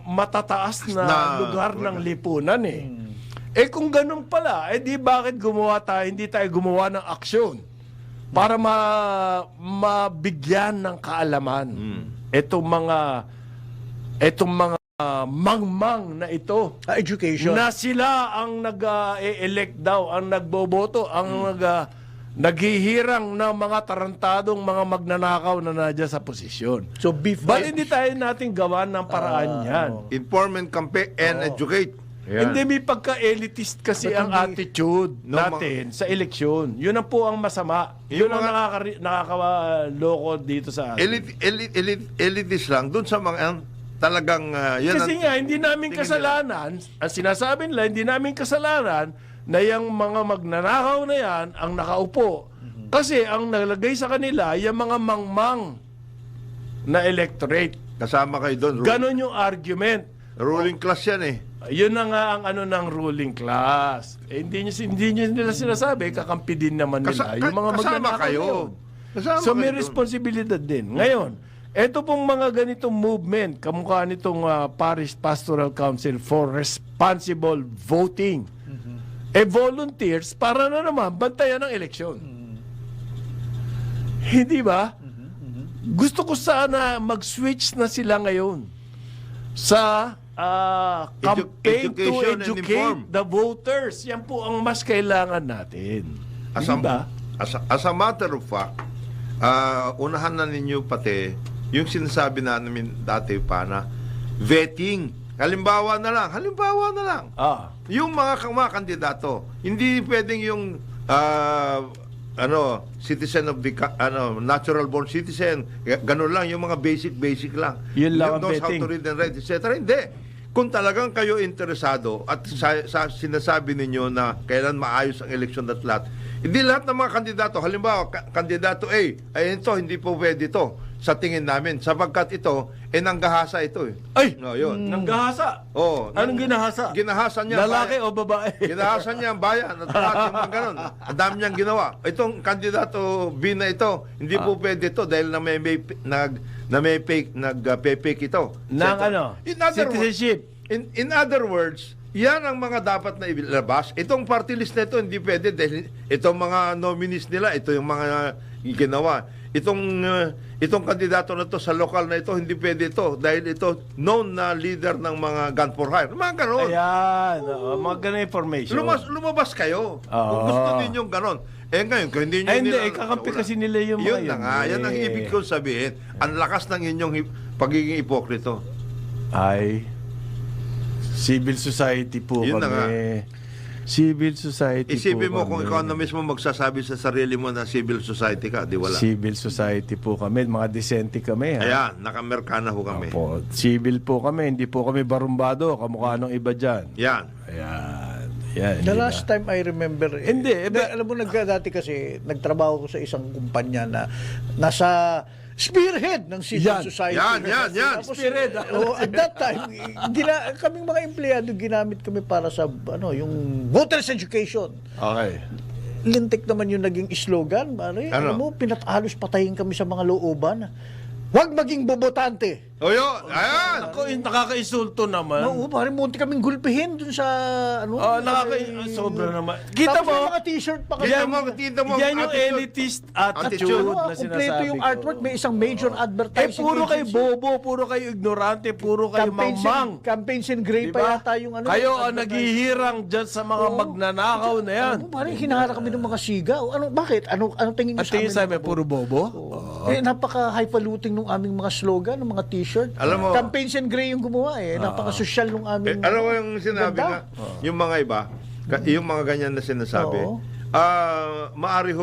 S3: matataas na lugar ng lipunan eh. Kung ganun pala, di bakit hindi tayo gumawa ng aksyon para mabigyan ng kaalaman itong mga mangmang na ito.
S4: Education.
S3: Na sila ang nag-elect daw, ang nagboboto, ang naghihirang ng mga tarantadong mga magnanakaw na nadya sa posisyon.
S4: So, beef...
S3: Ba't hindi tayo natin gawa ng paraan yan?
S5: Inform and campaign and educate.
S3: Hindi may pagka-elitist kasi ang attitude natin sa eleksyon. Yun ang po ang masama. Yun ang nakakaloko dito sa atin.
S5: Elitist lang. Doon sa mga talagang...
S3: Kasi nga, hindi namin kasalanan, ang sinasabi nila, hindi namin kasalanan na yung mga magnanakaw na yan ang nakaupo. Kasi ang nalagay sa kanila, yung mga mangmang na electorate.
S5: Kasama kayo doon.
S3: Ganon yung argument.
S5: Ruling class yan eh.
S3: Yun na nga ang ng ruling class. Hindi nyo nila sinasabi, kakampi din naman nila. Yung mga
S5: kasama
S3: magnanakaw
S5: kayo.
S3: na yun.
S5: Kasama
S3: So may
S5: kayo
S3: responsibilidad din. Ngayon, ito pong mga ganitong movement, kamukha nitong Parish Pastoral Council for Responsible Voting, volunteers para na naman bantayan ng eleksyon. Hindi ba? Gusto ko sana mag-switch na sila ngayon sa campaign to
S5: Education and
S3: educate
S5: inform.
S3: the voters. Yan po ang mas kailangan natin. Hindi ba?
S5: As a matter of fact, unahan na ninyo pati yung sinasabi namin dati pa na vetting. Halimbawa na lang. Yung mga kandidato, hindi pwedeng yung citizen of the natural born citizen, ganun lang yung mga basic lang.
S3: Yun lang ang
S5: knows how
S3: vetting.
S5: to read and write, etc. Hindi. Kung talagang kayo interesado at sa sinasabi ninyo na kailan maayos ang eleksyon at lahat, hindi lahat ng mga kandidato, halimbawa, kandidato A, ay ito, hindi po pwede ito. sa tingin namin. Sapagkat ito, nanggahasa ito eh.
S3: Ay!
S5: No, yun.
S3: Nanggahasa.
S5: Oh,
S3: Anong ginahasa?
S5: Ginahasa niya.
S3: Lalaki o babae?
S5: Ginahasa niya ang bayan at lahat yung mga ganun. Ang dami niyang ginawa. Itong kandidato B na ito, hindi po pwede ito dahil nagpe-fake ito.
S3: Nang ano?
S5: In other
S3: Citizenship.
S5: In other words, yan ang mga dapat na ilabas. Itong party list na ito, hindi pwede dahil itong mga nominees nila, ito yung mga ginawa. Itong kandidato na to sa lokal na ito, hindi pwede ito dahil ito known na leader ng mga gun for hire. Mga ganon.
S3: Ayan. Mga ganun information.
S5: Lumabas kayo.
S3: Oo.
S5: Kung gusto ninyong ganon. Ngayon, kung hindi nyo
S3: Ay, hindi.
S5: nila-
S3: Kakampi kasi nila yung mga
S5: yun na nga. Yan ang ibig ko sabihin. Ang lakas ng inyong pagiging ipokrito.
S3: Ay, civil society po
S5: Yun na nga.
S3: kami. Civil society
S5: Isipin
S3: po
S5: mo kung
S3: kami.
S5: ikaw na mismo magsasabi sa sarili mo na civil society ka, di wala.
S3: Civil society po kami. Mga disente kami. Ha?
S5: Ayan, nakamerkana ho kami.
S3: Po, civil po kami. Hindi po kami barumbado. Kamukha ng iba dyan.
S5: Yan.
S3: Ayan. Yan.
S4: The
S3: hindi
S4: last
S3: na.
S4: time I remember,
S3: Hindi,
S4: alam mo, dati kasi, nagtrabaho ko sa isang kumpanya na nasa spearhead ng civil
S3: Yan.
S4: society.
S5: Yan.
S4: Tapos,
S3: Spearhead,
S4: at that time, kaming mga empleyado, ginamit kami para sa, yung voters education.
S3: Okay.
S4: Lintik naman yung naging slogan, pare.
S5: Ano?
S4: Alam mo, pinatalos patayin kami sa mga looban. Huwag maging bobotante.
S5: O yun, ayan.
S3: Ako, nakaka-insulto naman.
S4: Oo, pare, munti kaming gulpihin dun sa,
S3: Sobra naman. Kita
S4: Tapos
S3: mo?
S4: may mga t-shirt pa kami.
S5: Kita mo,
S3: Yan yung
S5: attitude.
S3: elitist attitude
S5: Attitude.
S3: na
S4: Kompleto
S3: sinasabi
S4: yung
S3: ko.
S4: artwork, may isang major advertising
S3: Puro kayo
S4: agency.
S3: bobo, puro kayo ignorante, puro kayo mangmang.
S4: Campaigns in gray
S3: Diba?
S4: pa yata yung
S3: Kayo ang
S4: advertising.
S3: naghihirang dyan sa mga
S4: Oo.
S3: magnanakaw na yan.
S4: Parang hinahara kami ng mga sigaw. Bakit? Ano tingin niyo
S3: At tingin sa amin, puro bobo?
S4: napaka-highfalutin ng aming mga slogan, ng mga t-shirt.
S5: Alam mo-
S4: Campaigns in gray yung gumawa eh. Napaka-social ng aming...
S5: Alam mo yung sinabi
S4: Ganda.
S5: nga, yung mga iba, yung mga ganyan na sinasabi,
S4: Oo.
S5: maari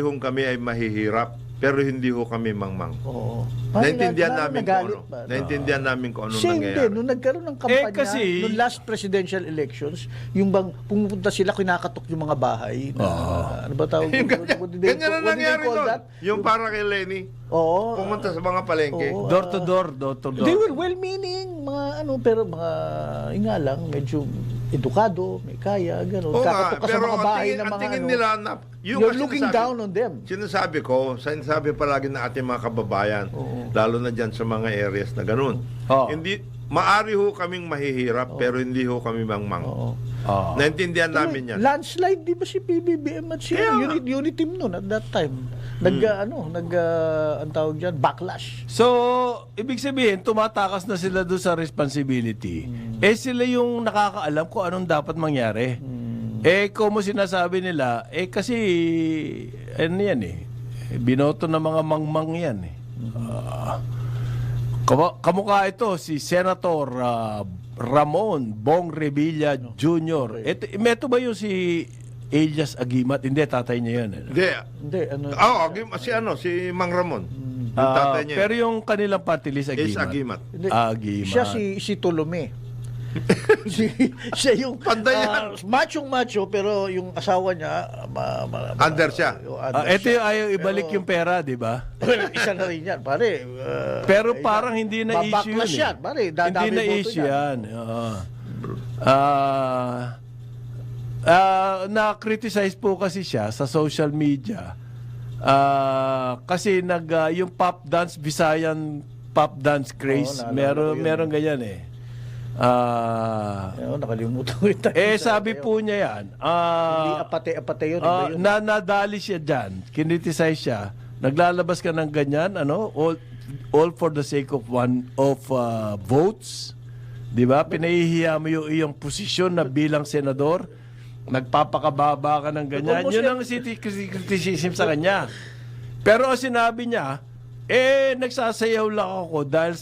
S5: hong kami ay mahihirap, pero hindi ho kami mangmang.
S4: Oo.
S5: Naintindihan
S4: Parang
S5: namin kung
S4: nagalit
S5: ano.
S4: ba?
S5: Naintindihan namin kung ano
S4: Same din,
S5: nangyayari.
S4: nung nagkaroon ng kampanya,
S3: kasi-
S4: nung last presidential elections, yung bang pumupunta sila, kinakatok yung mga bahay. Ano ba tawag?
S5: Ganyan na nangyari doon. Yung para kay Lenny,
S4: Oo.
S5: pumunta sa mga palengke.
S4: Oo.
S3: Door to door, door to door.
S4: They were well-meaning, pero nga lang, medyo edukado, may kaya, gano'n.
S5: Oo nga,
S4: Kakatok ka sa
S5: pero
S4: mga
S5: ang
S4: bahay
S5: tingin,
S4: ng
S5: ang
S4: mga
S5: tingin
S4: ano.
S5: nila na, yung
S4: You're
S5: kasi
S4: looking
S5: sinasabi-
S4: down on them.
S5: Sinasabi palagi ng ating mga kababayan, lalo na dyan sa mga areas na ganun.
S3: Oo.
S5: Hindi, maari ho kaming mahihirap, pero hindi ho kami mangmang.
S4: Oo.
S3: Ah.
S5: Naintindihan namin yan.
S4: Landslide, di ba si PBBM at si unit team nun at that time? Ang tawag dyan, backlash.
S3: So, ibig sabihin, tumatakas na sila doon sa responsibility. Sila yung nakakaalam kung anong dapat mangyari. Kung mo sinasabi nila, kasi, ano yan binoto ng mga mangmang yan kamukha ito, si Senator Ramon Bong Revilla Jr. Ito ba yung si Elias Agimat? Hindi, tatay niya yun.
S4: Hindi,
S5: Si Mang Ramon. Yung tatay niya.
S3: Pero yung kanilang party list,
S5: Is
S3: Agimat.
S5: Agimat.
S4: Hindi.
S3: Agimat.
S4: Siya si Tolome. siya yung
S5: Panday yan.
S4: machong-macho, pero yung asawa niya,
S5: Under siya.
S3: Ito yung ayaw ibalik yung pera, di ba?
S4: Isa na rin yan, pare.
S3: Pero parang hindi na issue
S4: babaklas
S3: yun.
S4: yan, pare.
S3: Hindi na
S4: boto
S3: issue
S4: yan.
S3: yan. Na-criticize po kasi siya sa social media. Kasi yung pop dance, Visayan pop dance craze,
S4: Oo, naalala ko yun.
S3: meron ganyan
S4: Nakalimutan ko yung
S3: sabi po niya yan,
S4: Hindi apate-apate yun. Iba yun.
S3: nadali siya dyan, kinriticize siya, naglalabas ka ng ganyan, all for the sake of votes, di ba? Pinahihiya mo yung iyong posisyon na bilang senador, nagpapakababa ka ng ganyan.
S4: Almost
S3: Yun ang criticism sa kanya. Pero ang sinabi niya, nagsasayaw lang ako dahil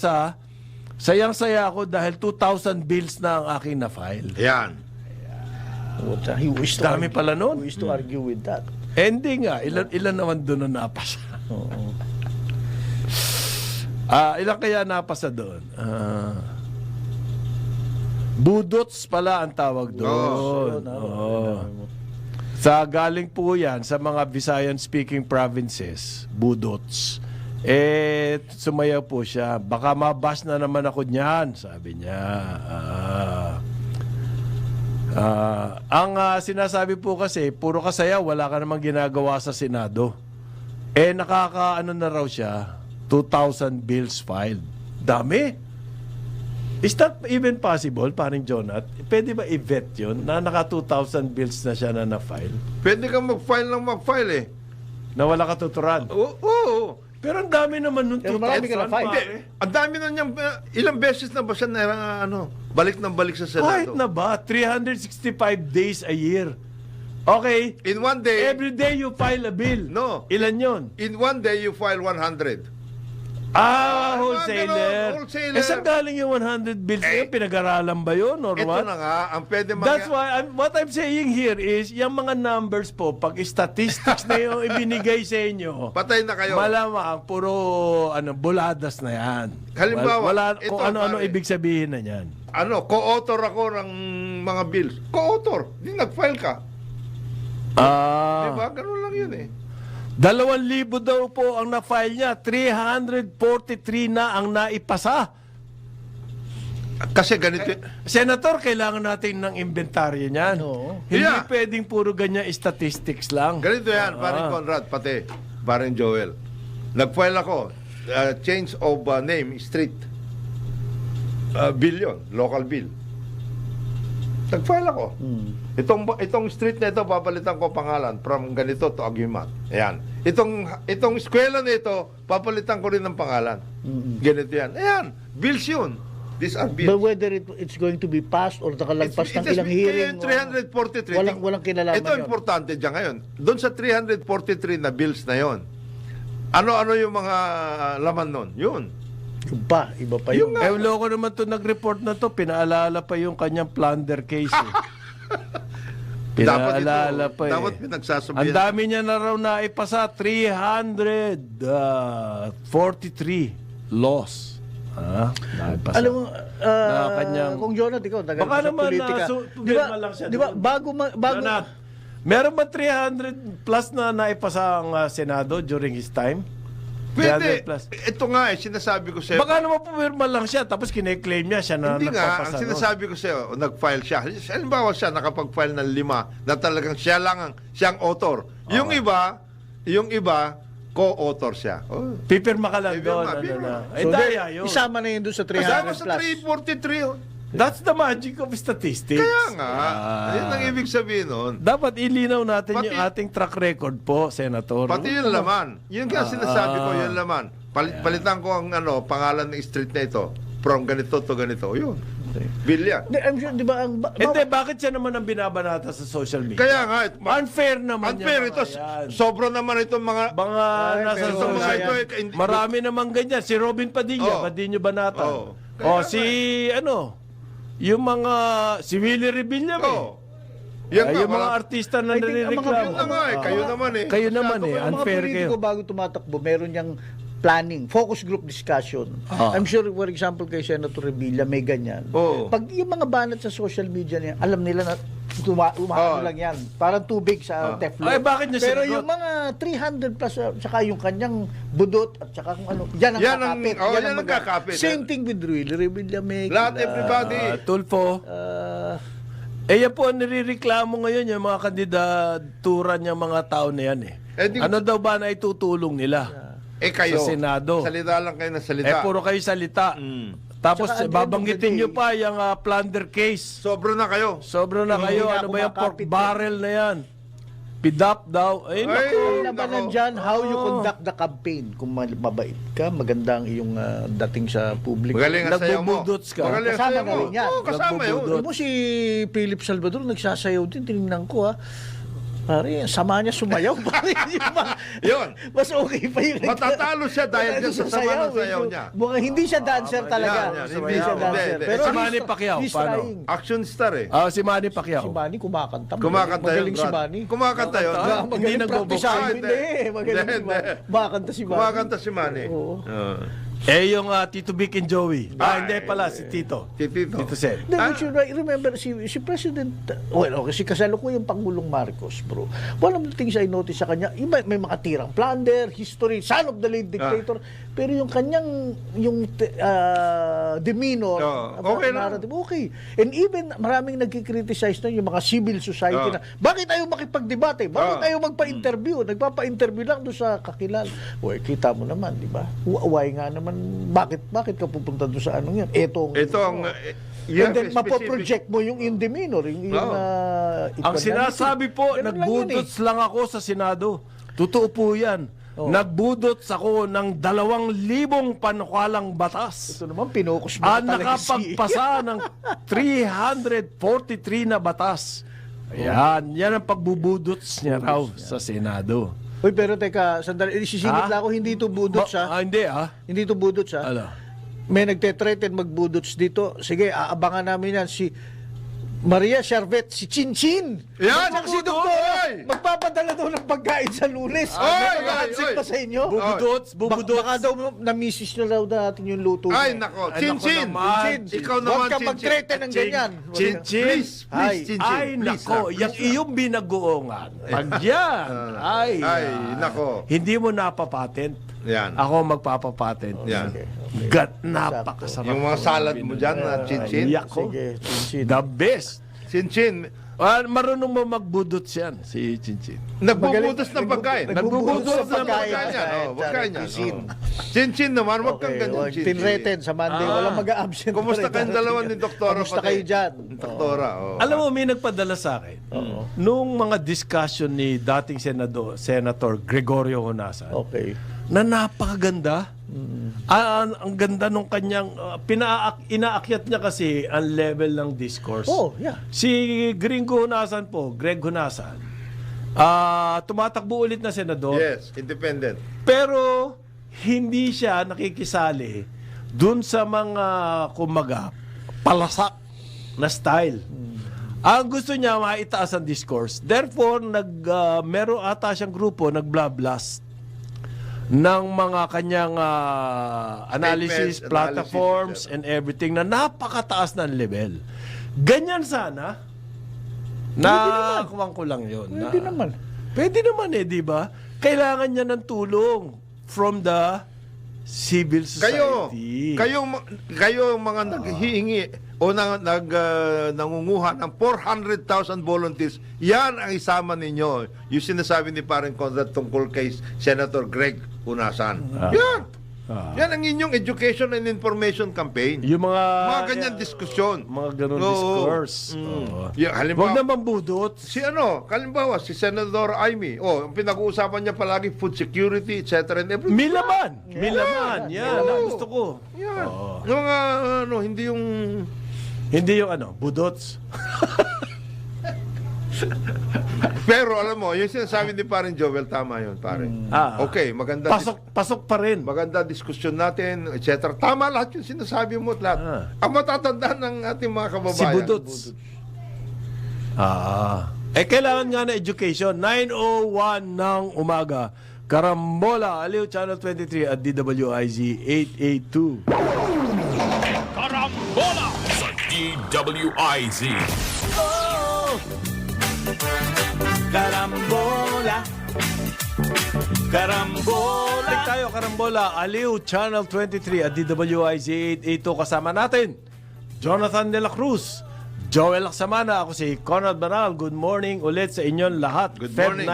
S3: sayang-saya ako dahil 2,000 bills na ang aking na-file.
S5: Yan.
S4: He wished to
S3: Dami
S4: argue-
S3: pala nun.
S4: He wished to argue with that.
S3: Hindi nga, ilan naman doon na napasa.
S4: Oo.
S3: Ilan kaya napasa doon? Budots pala ang tawag doon. Oo. Sa galing po yan sa mga Visayan speaking provinces, budots. Sumayaw po siya. Baka mabas na naman ako niyan, sabi niya. Ang sinasabi po kasi, puro kasayaw, wala ka namang ginagawa sa Senado. Nakakaano na raw siya, 2,000 bills filed. Dami. Is that even possible, paring Jonat? Pwede ba i-vet yun na naka 2,000 bills na siya na na-file?
S5: Pwede kang mag-file eh.
S3: Na wala katuturan?
S5: Oo.
S3: Pero ang dami naman nun,
S4: Pero marami ka
S3: 2,000,
S4: na-file.
S3: pare.
S5: Ang dami na niyang, ilang beses na ba siya balik ng balik sa
S3: Kahit
S5: Senado?
S3: na ba, 365 days a year. Okay,
S5: In one day,
S3: every day you file a bill.
S5: No.
S3: Ilan yun?
S5: in one day you file 100.
S3: Wholesaler.
S5: Wholesaler.
S3: Saan galing yung 100 bills na yun? Pinag-aralan ba yun or
S5: Ito
S3: what?
S5: na nga, ang pwede
S3: That's why, what I'm saying here is, yung mga numbers po, pag statistics na yung ibinigay sa inyo,
S5: Patay na kayo.
S3: malamang puro buladas na yan.
S5: Halimbawa,
S3: wala,
S5: ito,
S3: kung ano-ano
S5: pare.
S3: ibig sabihin na yan.
S5: Co-author ako ng mga bills. Co-author. Di nag-file ka. Diba? Ganun lang yun eh.
S3: 2,000 daw po ang na-file niya. 343 na ang naipasa.
S5: Kasi ganito,
S3: Senator, kailangan natin ng inventaryo niyan.
S4: No.
S3: Hindi
S5: Yeah.
S3: pwedeng puro ganyan statistics lang.
S5: ganito yan, paring Conrad, pati, paring Joel. Nag-file ako, change of name, street. Bill yun, local bill. Nag-file ako. Itong street na ito, papalitan ko pangalan from ganito to Aguimat. Ayan. Itong eskwela na ito, papalitan ko rin ng pangalan. Ganito yan. Ayan, bills yun. These are
S4: But
S5: bills.
S4: whether it's going to be passed or nakalagpas ng ilang hearing,
S5: 343.
S4: walang kinalaman
S5: Ito
S4: yun.
S5: importante dyan ngayon. Doon sa 343 na bills na yon, ano-ano yung mga laman nun? Yun.
S4: Iba pa yung...
S3: Loko naman to nag-report na to. Pinaalala pa yung kanyang plunder case. Pinaalala pa eh.
S5: Dapat pinagsasabihan.
S3: Ang dami niya na raw na ipasa. 343 laws. Naipasa.
S4: Alam mo,
S3: kanyang-
S4: kung Jonat, ikaw, tagal
S3: Baka
S4: sa
S3: naman
S4: politika.
S3: problema lang siya
S4: Di ba,
S3: doon.
S4: bago,
S3: Jonat, meron ba 300 plus na naipasa ang Senado during his time?
S5: Pwede.
S3: 300 plus.
S5: Ito nga sinasabi ko sa'yo.
S3: Baka naman pumirma lang siya tapos kine-claim niya siya na
S5: Hindi nga, ang
S3: nagpapasa nun.
S5: sinasabi ko sa'yo, nag-file siya. Halimbawa siya, nakapag-file ng 5 na talagang siya lang siyang author. Yung iba, co-author siya. Oh.
S3: Pipirma ka lang doon.
S5: Pipirma.
S3: Ay, daya yun.
S4: isama na yun doon sa 300
S5: Kasama sa
S4: plus.
S5: 343. oh.
S3: That's the magic of statistics.
S5: Kaya nga, yun ang ibig sabihin nun.
S3: Dapat ilinaw natin
S5: Pati-
S3: yung ating track record po, Senator.
S5: Pati yung laman. Yun nga sinasabi ko, yung laman. Palitan ko ang pangalan ng street na ito. From ganito to ganito. Yun. Bill yan.
S4: I'm sure, di ba,
S3: Hindi, bakit siya naman ang binabanata sa social media?
S5: Kaya nga,
S3: Unfair naman
S5: unfair
S3: yan,
S5: ito.
S3: mga yan.
S5: Sobra naman itong mga...
S3: Mga nasa
S4: pero
S5: Itong mga
S3: social
S5: ito,
S3: marami namang ganyan. Si Robin Padilla,
S5: Oh.
S3: Padilla Banata.
S5: Oh.
S3: Yung mga, si Willie Revilla.
S5: Oh. Yan nga,
S3: Yung mga artista na
S4: I think ang mga
S3: nanireklamo.
S5: Yun na nga eh. Kayo naman eh.
S3: Kayo naman eh.
S4: Ang mga
S3: Unfair
S4: politiko
S3: kayo.
S4: bago tumatakbo, meron niyang planning, focus group discussion. I'm sure, for example, kay Senator Revilla, may ganyan.
S5: Oo.
S4: Pag yung mga banat sa social media niya, alam nila na umahano lang yan. Parang tubig sa Teflon.
S3: Ay, bakit niya
S4: Pero
S3: sinagot?
S4: yung mga 300 plus, tsaka yung kanyang budot, at tsaka kung ano, yan ang
S5: Yan ang-
S4: kakapit.
S5: yan ang
S4: maganda.
S5: kakapit.
S4: Same thing with Revilla may
S5: Lahat, everybody.
S3: Tulfo. Yan po ang nirereklamo ngayon yung mga kandidaturan ng mga tao na yan eh.
S5: Di-
S3: Ano daw ba na itutulong nila?
S5: Kayo.
S3: Sa Senado.
S5: Salita lang kayo ng salita.
S3: Puro kayo salita. Tapos
S4: Tsaka, at the end
S3: babanggitin
S4: of the
S3: nyo
S4: day-
S3: pa yung plunder case.
S5: Sobra na kayo.
S3: Sobra na
S4: Hindi
S3: kayo.
S4: nga
S3: Ano ba yung pork
S4: kumakapit
S3: barrel na yan? Pidap daw. Ay, naku.
S4: Ang labanan dyan, how you conduct the campaign. Kung mabait ka, maganda ang iyong dating sa publiko.
S5: Magaling ang sayaw mo.
S3: Nagbubudots ka.
S5: Magaling ang
S4: Kasama
S5: sayaw
S4: na
S5: mo.
S4: rin yan.
S5: Oo, kasama yun.
S3: Nagbubudot.
S4: Alam mo si Philip Salvador, nagsasayaw din. Tinignan ko ha. Pare, sama niya sumayaw. Pare,
S5: Yun.
S4: mas okay pa yun.
S5: Matatalo siya dahil dyan sa sama ng sayaw niya.
S4: Mukhang hindi siya dancer talaga.
S5: yan, yan.
S4: Hindi siya
S5: Hindi,
S4: dancer.
S5: hindi.
S4: Pero
S3: Si Manny Pacquiao,
S4: he's
S3: paano?
S4: trying.
S5: Action star eh.
S3: Si Manny Pacquiao.
S4: Si Manny kumakanta.
S5: Kumakanta yun,
S4: Magaling si
S5: Brad.
S4: Manny.
S5: Kumakanta yun.
S3: Kumakanta.
S5: Brad.
S3: Hindi
S4: Magaling
S3: nagbobox.
S4: practice.
S5: Ah,
S4: Hindi, magaling si
S5: hindi.
S4: Manny. Kumakanta si Manny.
S5: Kumakanta si Manny.
S4: Oo.
S3: Yung Tito Vic and Joey. Hindi pala, si Tito.
S5: Si Tito.
S3: Tito Sen.
S4: Then we should remember si President, well, okay, si kasalukuyang Pangulong Marcos, bro. One of the things I noticed sa kanya, may mga tirang plunder, history, son of the late dictator, pero yung kanyang, demeanor,
S5: okay lang.
S4: narrative, okay. And even maraming nagkikriticize na yung mga civil society na, bakit ayaw makipagdebate? Bakit ayaw magpa-interview? Nagpapa-interview lang doon sa kakilal. Well, kita mo naman, di ba? Why nga naman, bakit ka pupunta doon sa anong yan? Ito ang and then mapoproject mo yung demeanor,
S3: Ang sinasabi po, nagbudots lang ako sa Senado. Totoo po yan. Nagbudots ako ng 2,000 panukalang batas.
S4: Ito naman, pinukus mo
S3: Ang
S4: talaga
S3: nakapagpasa ng 343 na batas. Yan ang pagbubudots niya raw sa Senado.
S4: Uy, pero teka, sandali, isisingit lang ako, hindi ito budots, ha?
S3: Hindi,
S4: Hindi ito budots, ha?
S3: Ano?
S4: May nagte-threaten magbudots dito. Sige, aabangan namin yan. Si Maria Charvet, si Chinchin.
S5: Yan,
S4: Si
S5: budots!
S4: Doktora,
S5: Oy!
S4: magpapadala daw ng pagkain sa Lunes.
S5: Oy!
S4: Ba sa inyo?
S3: Bubudots.
S4: Baka daw na-missis nyo daw natin yung luto.
S5: Ay, nako. Chinchin! Ikaw naman,
S4: Huwag ka
S5: Chinchin.
S4: mag-threaten ng ganyan.
S3: Chinchin.
S5: Please, Chinchin.
S3: Ay,
S5: Please,
S3: nako. Yung iyong binagoongan. Pag yan.
S5: Ay, nako.
S3: Hindi mo napapatent.
S5: Yan.
S3: Ako magpapapatent.
S5: Yan.
S3: Napakasarap.
S5: Yung mga salad mo dyan, Chinchin.
S3: Yako.
S4: Sige, Chinchin.
S3: The best.
S5: Chinchin,
S3: Marunong mo magbudots yan, si Chinchin.
S5: nagbubudos ng pagkain.
S4: Nagbubudos
S5: ng
S4: ng
S5: pagkain yan. Pagkain yan. Chinchin naman, wag kang ganyan, Chinchin.
S4: Tinreten sa Monday, walang mag-a-absent.
S5: Kumusta kayong dalawa ni Doktora?
S4: Kumusta kayo dyan?
S5: Doktora,
S3: Alam mo, may nagpadala sa akin. Nung mga discussion ni dating Senator Gregorio Honasan,
S4: Okay.
S3: na napakaganda. Ang ganda nung kanyang inaakyat niya kasi ang level ng discourse.
S4: Oh, yeah.
S3: Si Gringo Honasan po, Greg Honasan, tumatakbo ulit na senador.
S5: Yes, independent.
S3: Pero hindi siya nakikisali dun sa mga kumaga palasak na style. Ang gusto niya maitaas ang discourse. Therefore, meron ata siyang grupo nagblablas ng mga kanyang analysis,
S5: Statements,
S3: platforms,
S5: analysis,
S3: and everything na napakataas ng level. Ganyan sana. Nakuwang ko lang yun.
S4: Pwede naman.
S3: Pwede naman di ba? Kailangan niya ng tulong from the civil society.
S5: Kayo mga naghihingi o nangunguha ng 400,000 volunteers, yan ang isama ninyo. Yung sinasabi ni Parang Conrad tungkol kay Senator Greg Unasan. Yan! Yan ang inyong education and information campaign.
S3: Yung mga
S5: ganyan diskusyon.
S3: Mga ganun discourse.
S5: Yeah,
S3: Huwag
S5: halimbawa,
S3: naman budot.
S5: halimbawa, si Senator Amy, ang pinag-uusapan niya palagi food security, etc. and everything.
S3: Milaman. Yan. Ang gusto ko.
S5: Yan. Yung mga, hindi yung...
S3: Hindi yung budots.
S5: Pero alam mo, yung sinasabi ni Paring Joel, tama yun, pare. Okay, maganda.
S3: Pasok pa rin.
S5: Maganda diskusyon natin, etc. Tama lahat yung sinasabi mo at lahat. Ang matatandaan ng ating mga kababayan.
S3: Si budots. Kailangan nga na education. 9:01 ng umaga. Karambola, Aliw Channel 23 at DWIZ 882.
S1: Karambola sa DWIZ.
S2: Karambola.
S3: Balik tayo, Karambola, Aliw Channel 23 at DWIZ 882. Kasama natin Jonathan De La Cruz, Joel Aksamana, ako si Conrad Banal. Good morning ulit sa inyong lahat.
S5: Good
S3: Feb
S5: morning.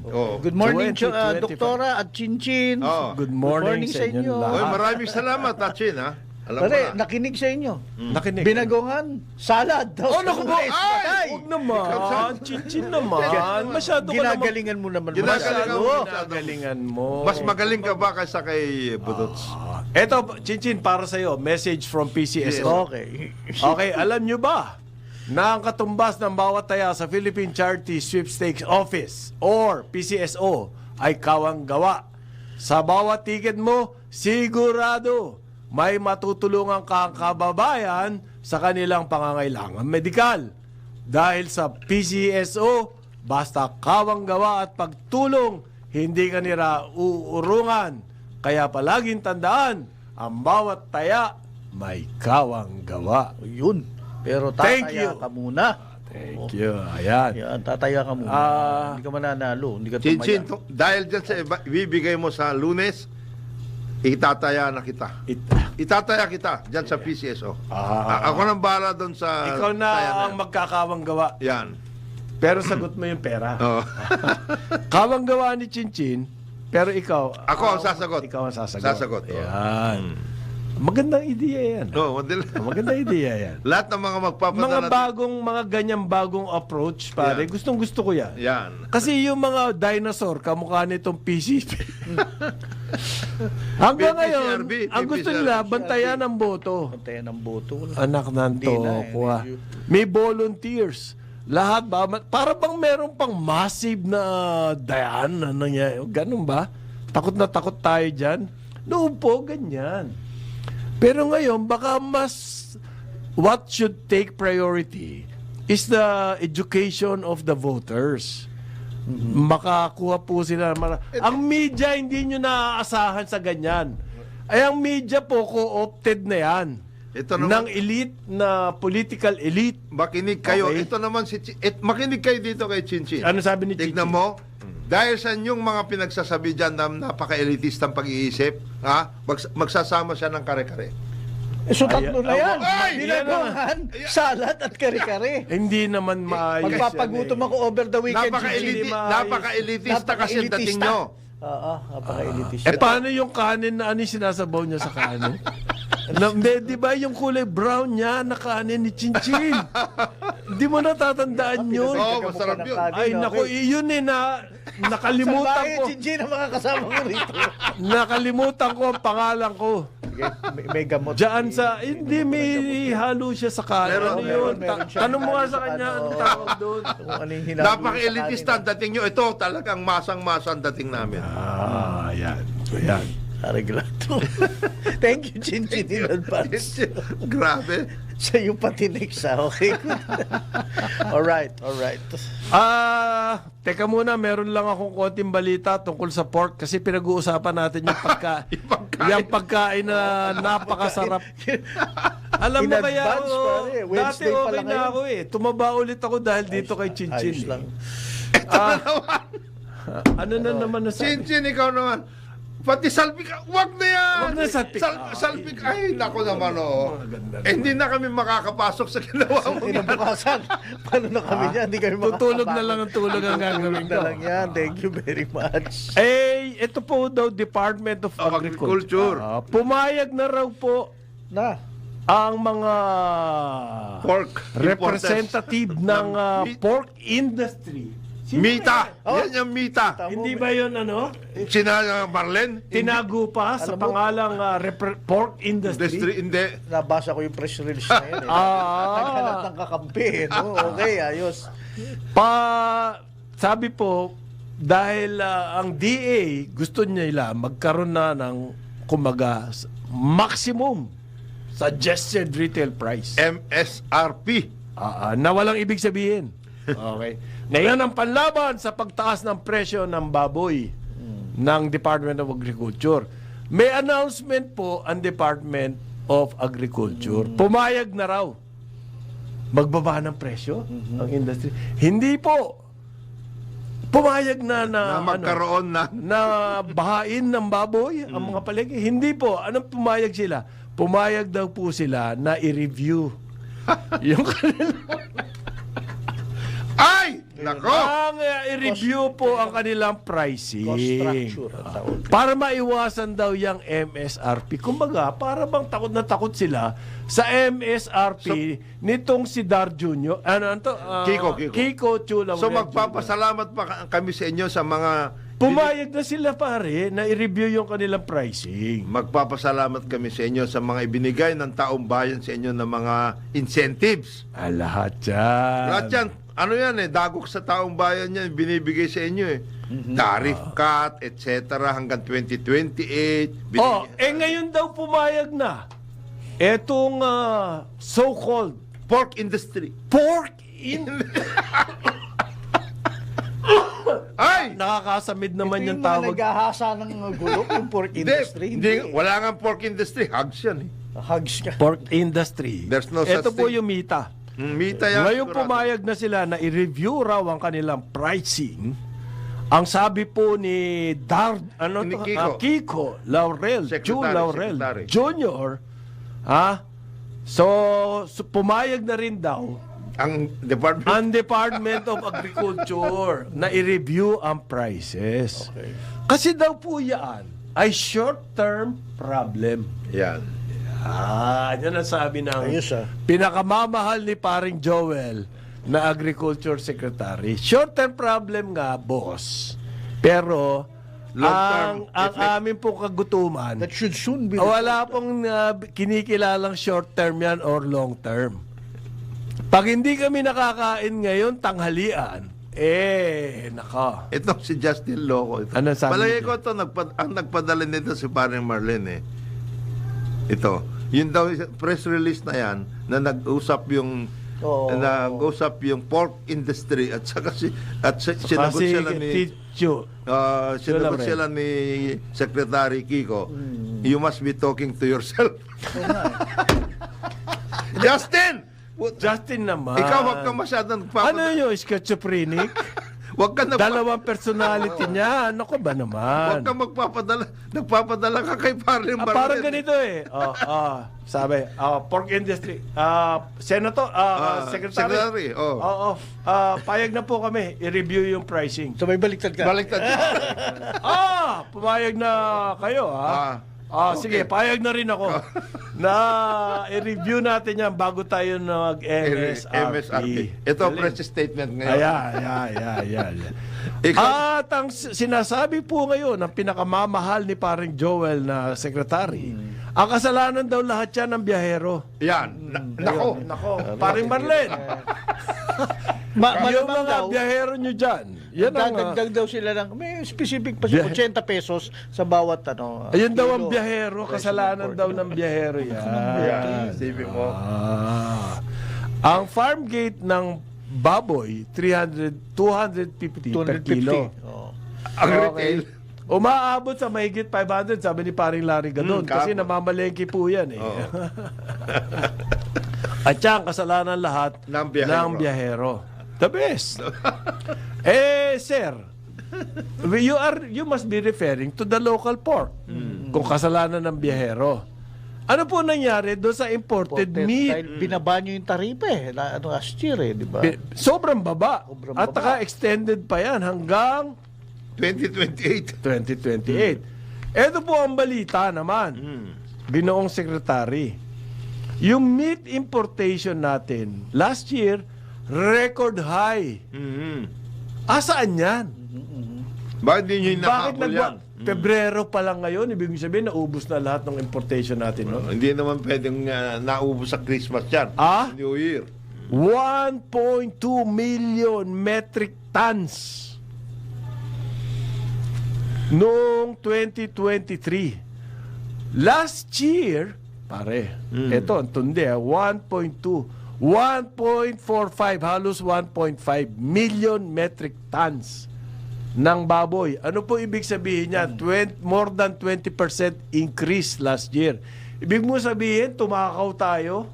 S3: 19.
S4: Good morning,
S3: 2025.
S4: Doktora at Chinchin.
S3: Good morning sa inyong
S4: inyo.
S3: lahat.
S5: Maraming salamat, Tachin, ha? Alam mo
S4: Pare,
S5: na.
S4: nakinig sa inyo.
S3: Nakinig.
S4: Binagongan, salad.
S3: Naku po!
S4: Ay!
S3: Huwag naman. Chinchin naman. Masyado ka naman.
S4: Ginagalingan mo naman.
S3: Ginagalingan mo.
S5: Mas magaling ka ba kaysa kay Budots?
S3: Eto, Chinchin, para sa'yo. Message from PCSO.
S4: Okay.
S3: Okay, alam nyo ba na ang katumbas ng bawat taya sa Philippine Charity Sweepstakes Office or PCSO ay kawang gawa. Sa bawat ticket mo, sigurado may matutulungan kang kababayan sa kanilang pangangailangan medikal. Dahil sa PCSO, basta kawang gawa at pagtulong, hindi ka nila uurungan. Kaya palaging tandaan, ang bawat taya may kawang gawa.
S4: Yun. Pero
S3: Thank
S4: tataya
S3: you.
S4: ka muna.
S3: Thank you. Ayan.
S4: Yan, tataya ka muna. Hindi ka mananalo. Hindi ka
S5: Chinchin,
S4: tumaya.
S5: dahil dyan sa ibibigay mo sa Lunes, itataya na kita. Itataya kita dyan sa PCSO. Ako nang bahala doon sa...
S3: Ikaw na
S5: taya
S3: ang
S5: yan.
S3: magkakawang gawa.
S5: Yan.
S3: Pero sagot mo yung pera.
S5: Oh.
S3: Kawang gawa ni Chinchin, pero ikaw...
S5: Ako ang sasagot.
S3: Ikaw ang sasagot.
S5: Sasagot, oh.
S3: Ayan. Magandang ideya yan.
S5: Oh,
S3: Magandang ideya yan.
S5: lahat ng mga magpapadala...
S3: Mga ganyang bagong approach, pare.
S5: Yan.
S3: Gustong gusto ko yan.
S5: Yan.
S3: Kasi yung mga dinosaur, kamukha nitong PCP. Hanggang ngayon,
S5: PPCRB,
S3: ang gusto nila,
S5: PPCRB.
S3: bantayan ng boto.
S4: Tataya ng boto.
S3: Anak ng
S4: Hindi na,
S3: toko, ah.
S4: medyo-
S3: May volunteers. Lahat ba? Para bang meron pang massive na dayan na nangyayari. Ganun ba? Takot na takot tayo dyan? Noon po, ganyan. Pero ngayon, baka mas what should take priority is the education of the voters. Makakuha po sila. Ang media, hindi nyo naaasahan sa ganyan. Ay, ang media po, co-opted na yan.
S5: Ito naman-
S3: Ng elite na political elite.
S5: Makinig kayo.
S3: Okay.
S5: Ito naman makinig kayo dito kay Chinchin.
S3: Ano sabi ni
S5: Tignan
S3: Chichi?
S5: mo, dahil sa inyong mga pinagsasabi dyan na napaka-elitistang pag-iisip, magsasama siya ng kare-kare.
S4: So tatlo na yan.
S5: Ay!
S4: Dinagwangan, salad at kare-kare.
S3: Hindi naman maayos.
S4: Magpapagutom
S3: yan
S4: ako over the weekend.
S3: Hindi maayos.
S5: Napaka-elitista kasi ang dating nyo.
S4: Oo, napaka-elitista.
S3: Eh, paano yung kanin na ano yung sinasabaw niya sa kanin? Di ba yung kulay brown niya na kanin ni Chinchin? Hindi mo natatandaan yun?
S5: Oo, masarap yun.
S3: Ay, naku, yun nakalimutan ko.
S4: Chinchin ang mga kasama mo rito.
S3: Nakalimutan ko ang pangalan ko.
S4: May gamot.
S3: Diyan sa, hindi, may halo siya sa kanin.
S5: Meron,
S3: Ano yun?
S4: meron siya.
S3: Tanong mo nga sa kanya,
S4: Ano,
S3: ang tawag doon?
S4: Kung ano yung hinalo
S5: Napaka-elitista ang dating nyo. Ito talagang masang-masa ang dating namin.
S3: Yan. So, yan.
S4: Arreglado. Thank you, Chinchin, in advance.
S5: Grabe.
S4: Sa iyo pati next, okay? Alright.
S3: Teka muna, meron lang akong konting balita tungkol sa pork kasi pinag-uusapan natin yung yung pagkain na napakasarap. Alam mo
S4: In
S3: kaya,
S4: advance, pare.
S3: dati
S4: Wednesday pa
S3: okay
S4: lang
S3: na
S4: ngayon.
S3: ako eh. Tumaba ulit ako dahil dito kay Chinchin.
S4: Ayos lang.
S3: Ano na naman na sabi?
S5: Chinchin, ikaw naman. Pati salpik, wag na yan!
S3: Wag na salpik.
S5: Salpik, ay, nako naman, oh. Hindi na kami makakapasok sa ginawa mo.
S4: Inabukasan. Paano na kami dyan? Hindi kami
S3: Tutulog na lang ang tulog ang gagawin
S4: na
S3: ko.
S4: lang yan. Thank you very much.
S3: Eh, ito po daw Department of Agriculture.
S5: Agriculture.
S3: Pumayag na raw po
S4: Na.
S3: ang mga
S5: Pork.
S3: representative ng pork industry. Sino
S5: Mita.
S4: Oh.
S5: Yan yung Mita.
S3: Hindi ba yun ano?
S5: Sina Marlen?
S3: Tinago pa sa
S4: Alam mo-
S3: pangalang pork industry.
S5: Hindi.
S4: Nabasa ko yung press release na yun. Naghanap ng kakampi. No? Okay, ayos.
S3: Sabi po, dahil ang DA gusto nila magkaroon na ng kumaga maximum suggested retail price.
S5: MSRP.
S3: Na walang ibig sabihin. Okay. Ngayon ang panlaban sa pagtaas ng presyo ng baboy ng Department of Agriculture. May announcement po ang Department of Agriculture. Pumayag na raw. Magbaba ng presyo ang industry. Hindi po. Pumayag na
S5: Na magkaroon na.
S3: na bahain ng baboy ang mga palengke. Hindi po. Anong pumayag sila? Pumayag daw po sila na i-review yung kanilang
S5: Ay! Nako!
S3: ang i-review po ang kanilang pricing.
S4: Cost structure. ang tawag.
S3: Para maiwasan daw yung MSRP. Kumbaga, para bang takot na takot sila sa MSRP nitong si Dar Jr. Ano to? Kiko Chula.
S5: So magpapasalamat pa kami sa inyo sa mga...
S3: Pumayag na sila pare na i-review yung kanilang pricing.
S5: Magpapasalamat kami sa inyo sa mga ibinigay ng taong bayan sa inyo ng mga incentives.
S3: Lahat yan.
S5: Lahat yan, ano yan dagok sa taong bayan yan, binibigay sa inyo Tariff cut, etc. hanggang 2028.
S3: Ngayon daw pumayag na etong so-called
S5: Pork industry.
S3: pork in...
S5: Ay!
S3: nakakasamid naman
S4: Ito
S3: yung
S4: yung mga
S3: tawag.
S4: naghahasa ng gulo, yung pork industry.
S5: Hindi, wala nga pork industry. Hugs yan eh.
S4: Hugs ka.
S3: Pork industry.
S5: There's no such
S3: Ito po
S5: thing.
S3: yung mita.
S5: Mita yan.
S3: Ngayon
S5: sigurado.
S3: pumayag na sila na i-review raw ang kanilang pricing. Ang sabi po ni
S5: Ni Kiko.
S3: Kiko Laurel,
S5: Secretary,
S3: June Laurel
S5: Secretary.
S3: Jr. So pumayag na rin daw
S5: Ang department.
S3: ang Department of Agriculture na i-review ang prices. Kasi daw po yan ay short-term problem.
S5: Yan.
S3: Yan ang sabi ng
S4: Ayos,
S3: pinakamamahal ni paring Joel na Agriculture Secretary. Short-term problem nga, boss. Pero,
S5: Long-term
S3: ang amin pong kagutuman,
S4: That should soon be
S3: wala pong kinikilalang short-term yan or long-term. Pag hindi kami nakakain ngayon, tanghalian, nako.
S5: Ito si Justin Loco. Ito.
S3: Ano sabi
S5: Palagay
S3: niya?
S5: ko ito, ang nagpadala nito si Paring Marlene Ito. Yun daw, press release na yan, na nag-usap yung pork industry at saka sinagot
S3: Kasi
S5: sila ni sinagot
S3: Laurel.
S5: sila ni Secretary Kiko. You must be talking to yourself. Justin!
S3: Justin naman.
S5: Ikaw wag ka masyadong
S3: Ano yung schizophrenic?
S5: Wag ka na
S3: Dalawang personality niya. Ano ko ba naman?
S5: wag ka magpapadala. Nagpapadala ka kay Paring Marlene.
S3: Parang ganito eh. Sabi, pork industry. Senator, Secretary.
S5: Secretary, oh.
S3: Oo. Payag na po kami. I-review yung pricing.
S4: So may baliktad ka.
S5: Baliktad.
S3: Pumayag na kayo, ha? Sige, payag na rin ako na i-review natin yan bago tayo
S5: MSRP. Ito ang press statement ngayon.
S3: Ayan.
S5: Ikaw,
S3: At ang sinasabi po ngayon ng pinakamamahal ni paring Joel na sekretary, ang kasalanan daw lahat yan ng biyahero.
S5: yan.
S3: Nako, paring Marlene. Yung
S4: Malamang
S3: mga
S4: daw,
S3: biyahero nyo dyan. Yan ang,
S4: dadagdag daw sila ng, may specific pa siya, 80 pesos sa bawat
S3: ayun daw ang
S4: kilo.
S3: biyahero, kasalanan daw ng biyahero yan.
S5: Yan, sabi mo.
S3: Ang farm gate ng baboy, 250 per
S4: 250.
S3: kilo.
S5: Ang retail.
S3: Umaabot sa mahigit 500, sabi ni paring Larry Gadon, kasi
S5: kapon.
S3: namamalengke po yan eh.
S5: Oo.
S3: At yan, kasalanan lahat
S5: Ng biyahero.
S3: ng biyahero. The best. Sir, you must be referring to the local pork. Kung kasalanan ng biyahero. Ano po nangyari doon sa imported meat?
S4: Dahil binaba nyo yung taripa last year di ba?
S3: Sobrang baba.
S4: Sobrang
S3: At
S4: baba.
S3: extended pa yan hanggang
S5: 2028.
S3: 2028. Ito po ang balita naman. Ginoong Sekretary. Yung meat importation natin, last year, record high. Asaan yan?
S5: Bakit di nyo
S3: Bakit
S5: inahabol yan?
S3: Pebrero pa lang ngayon, ibig sabihin, naubos na lahat ng importation natin, no?
S5: Hindi naman pwedeng naubos sa Christmas yan. New Year.
S3: 1.2 million metric tons noong 2023. Last year, pare, eto, ang tundi, 1.2, 1.45, halos 1.5 million metric tons ng baboy. Ano po ibig sabihin niya? More than 20% increase last year. Ibig mo sabihin, tumakaw tayo?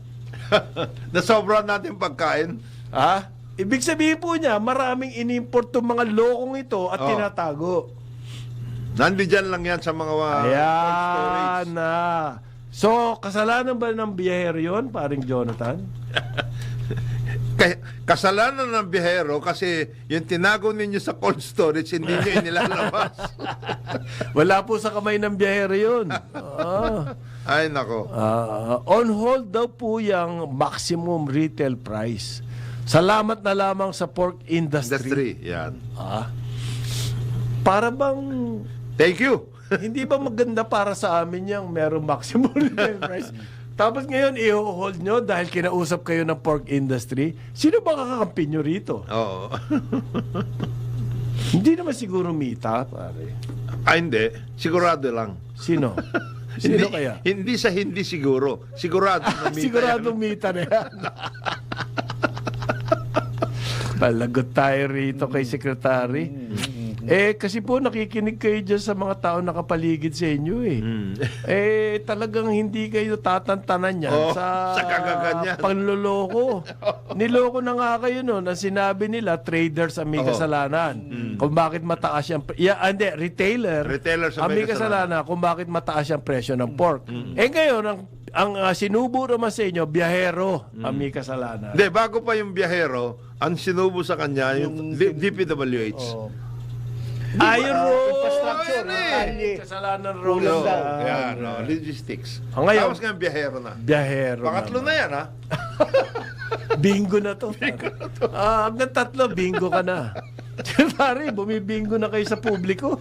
S5: Nasobra natin pagkain.
S3: Ibig sabihin po niya, maraming inimport itong mga lokong ito at tinatago.
S5: Nandiyan lang yan sa mga cold storage.
S3: Ayan na. So, kasalanan ba ng biyahero yun, paring Jonathan?
S5: Kasalanan ng biyahero kasi yung tinago ninyo sa cold storage, hindi nyo inilalabas.
S3: Wala po sa kamay ng biyahero yun.
S5: Ay, nako.
S3: On hold daw po yung maximum retail price. Salamat na lamang sa pork industry.
S5: Yan.
S3: Para bang
S5: Thank you.
S3: hindi ba maganda para sa amin yung merong maximum retail price? Tapos ngayon, i-hold nyo dahil kinausap kayo ng pork industry. Sino ba kakakampi nyo rito?
S5: Oo.
S3: Hindi naman siguro Mita, pare.
S5: Hindi. Sigurado lang.
S3: Sino? Sino
S5: hindi,
S3: kaya?
S5: Hindi siguro. Sigurado na Mita
S3: Siguradong
S5: yan.
S3: Mita na yan. Palagot tayo rito kay Secretary. Kasi po nakikinig kayo dyan sa mga tao nakapaligid sa inyo talagang hindi kayo tatantanan yan
S5: sa kagaganyan.
S3: panloloko. Niloko na nga kayo noon ang sinabi nila, traders ang may kasalanan. Kung bakit mataas yung... retailer
S5: Retailers ang
S3: ang
S5: may
S3: may kasalanan kung bakit mataas yung presyo ng pork. Ngayon, ang sinubo naman sa inyo, biyahero ang may kasalanan.
S5: Hindi, bago pa yung biyahero, ang sinubo sa kanya, yung DPWH.
S3: Ayun
S4: infrastructure, kalye.
S3: kasalanan
S4: Kulang
S3: road.
S4: daw.
S5: Yan, logistics.
S3: Ngayon,
S5: Tapos nga biyahero na.
S3: biyahero.
S5: Pangatlo na yan, ha?
S3: Bingo na to. Hanggang tatlo, bingo ka na. Pare, bumibingo na kayo sa publiko.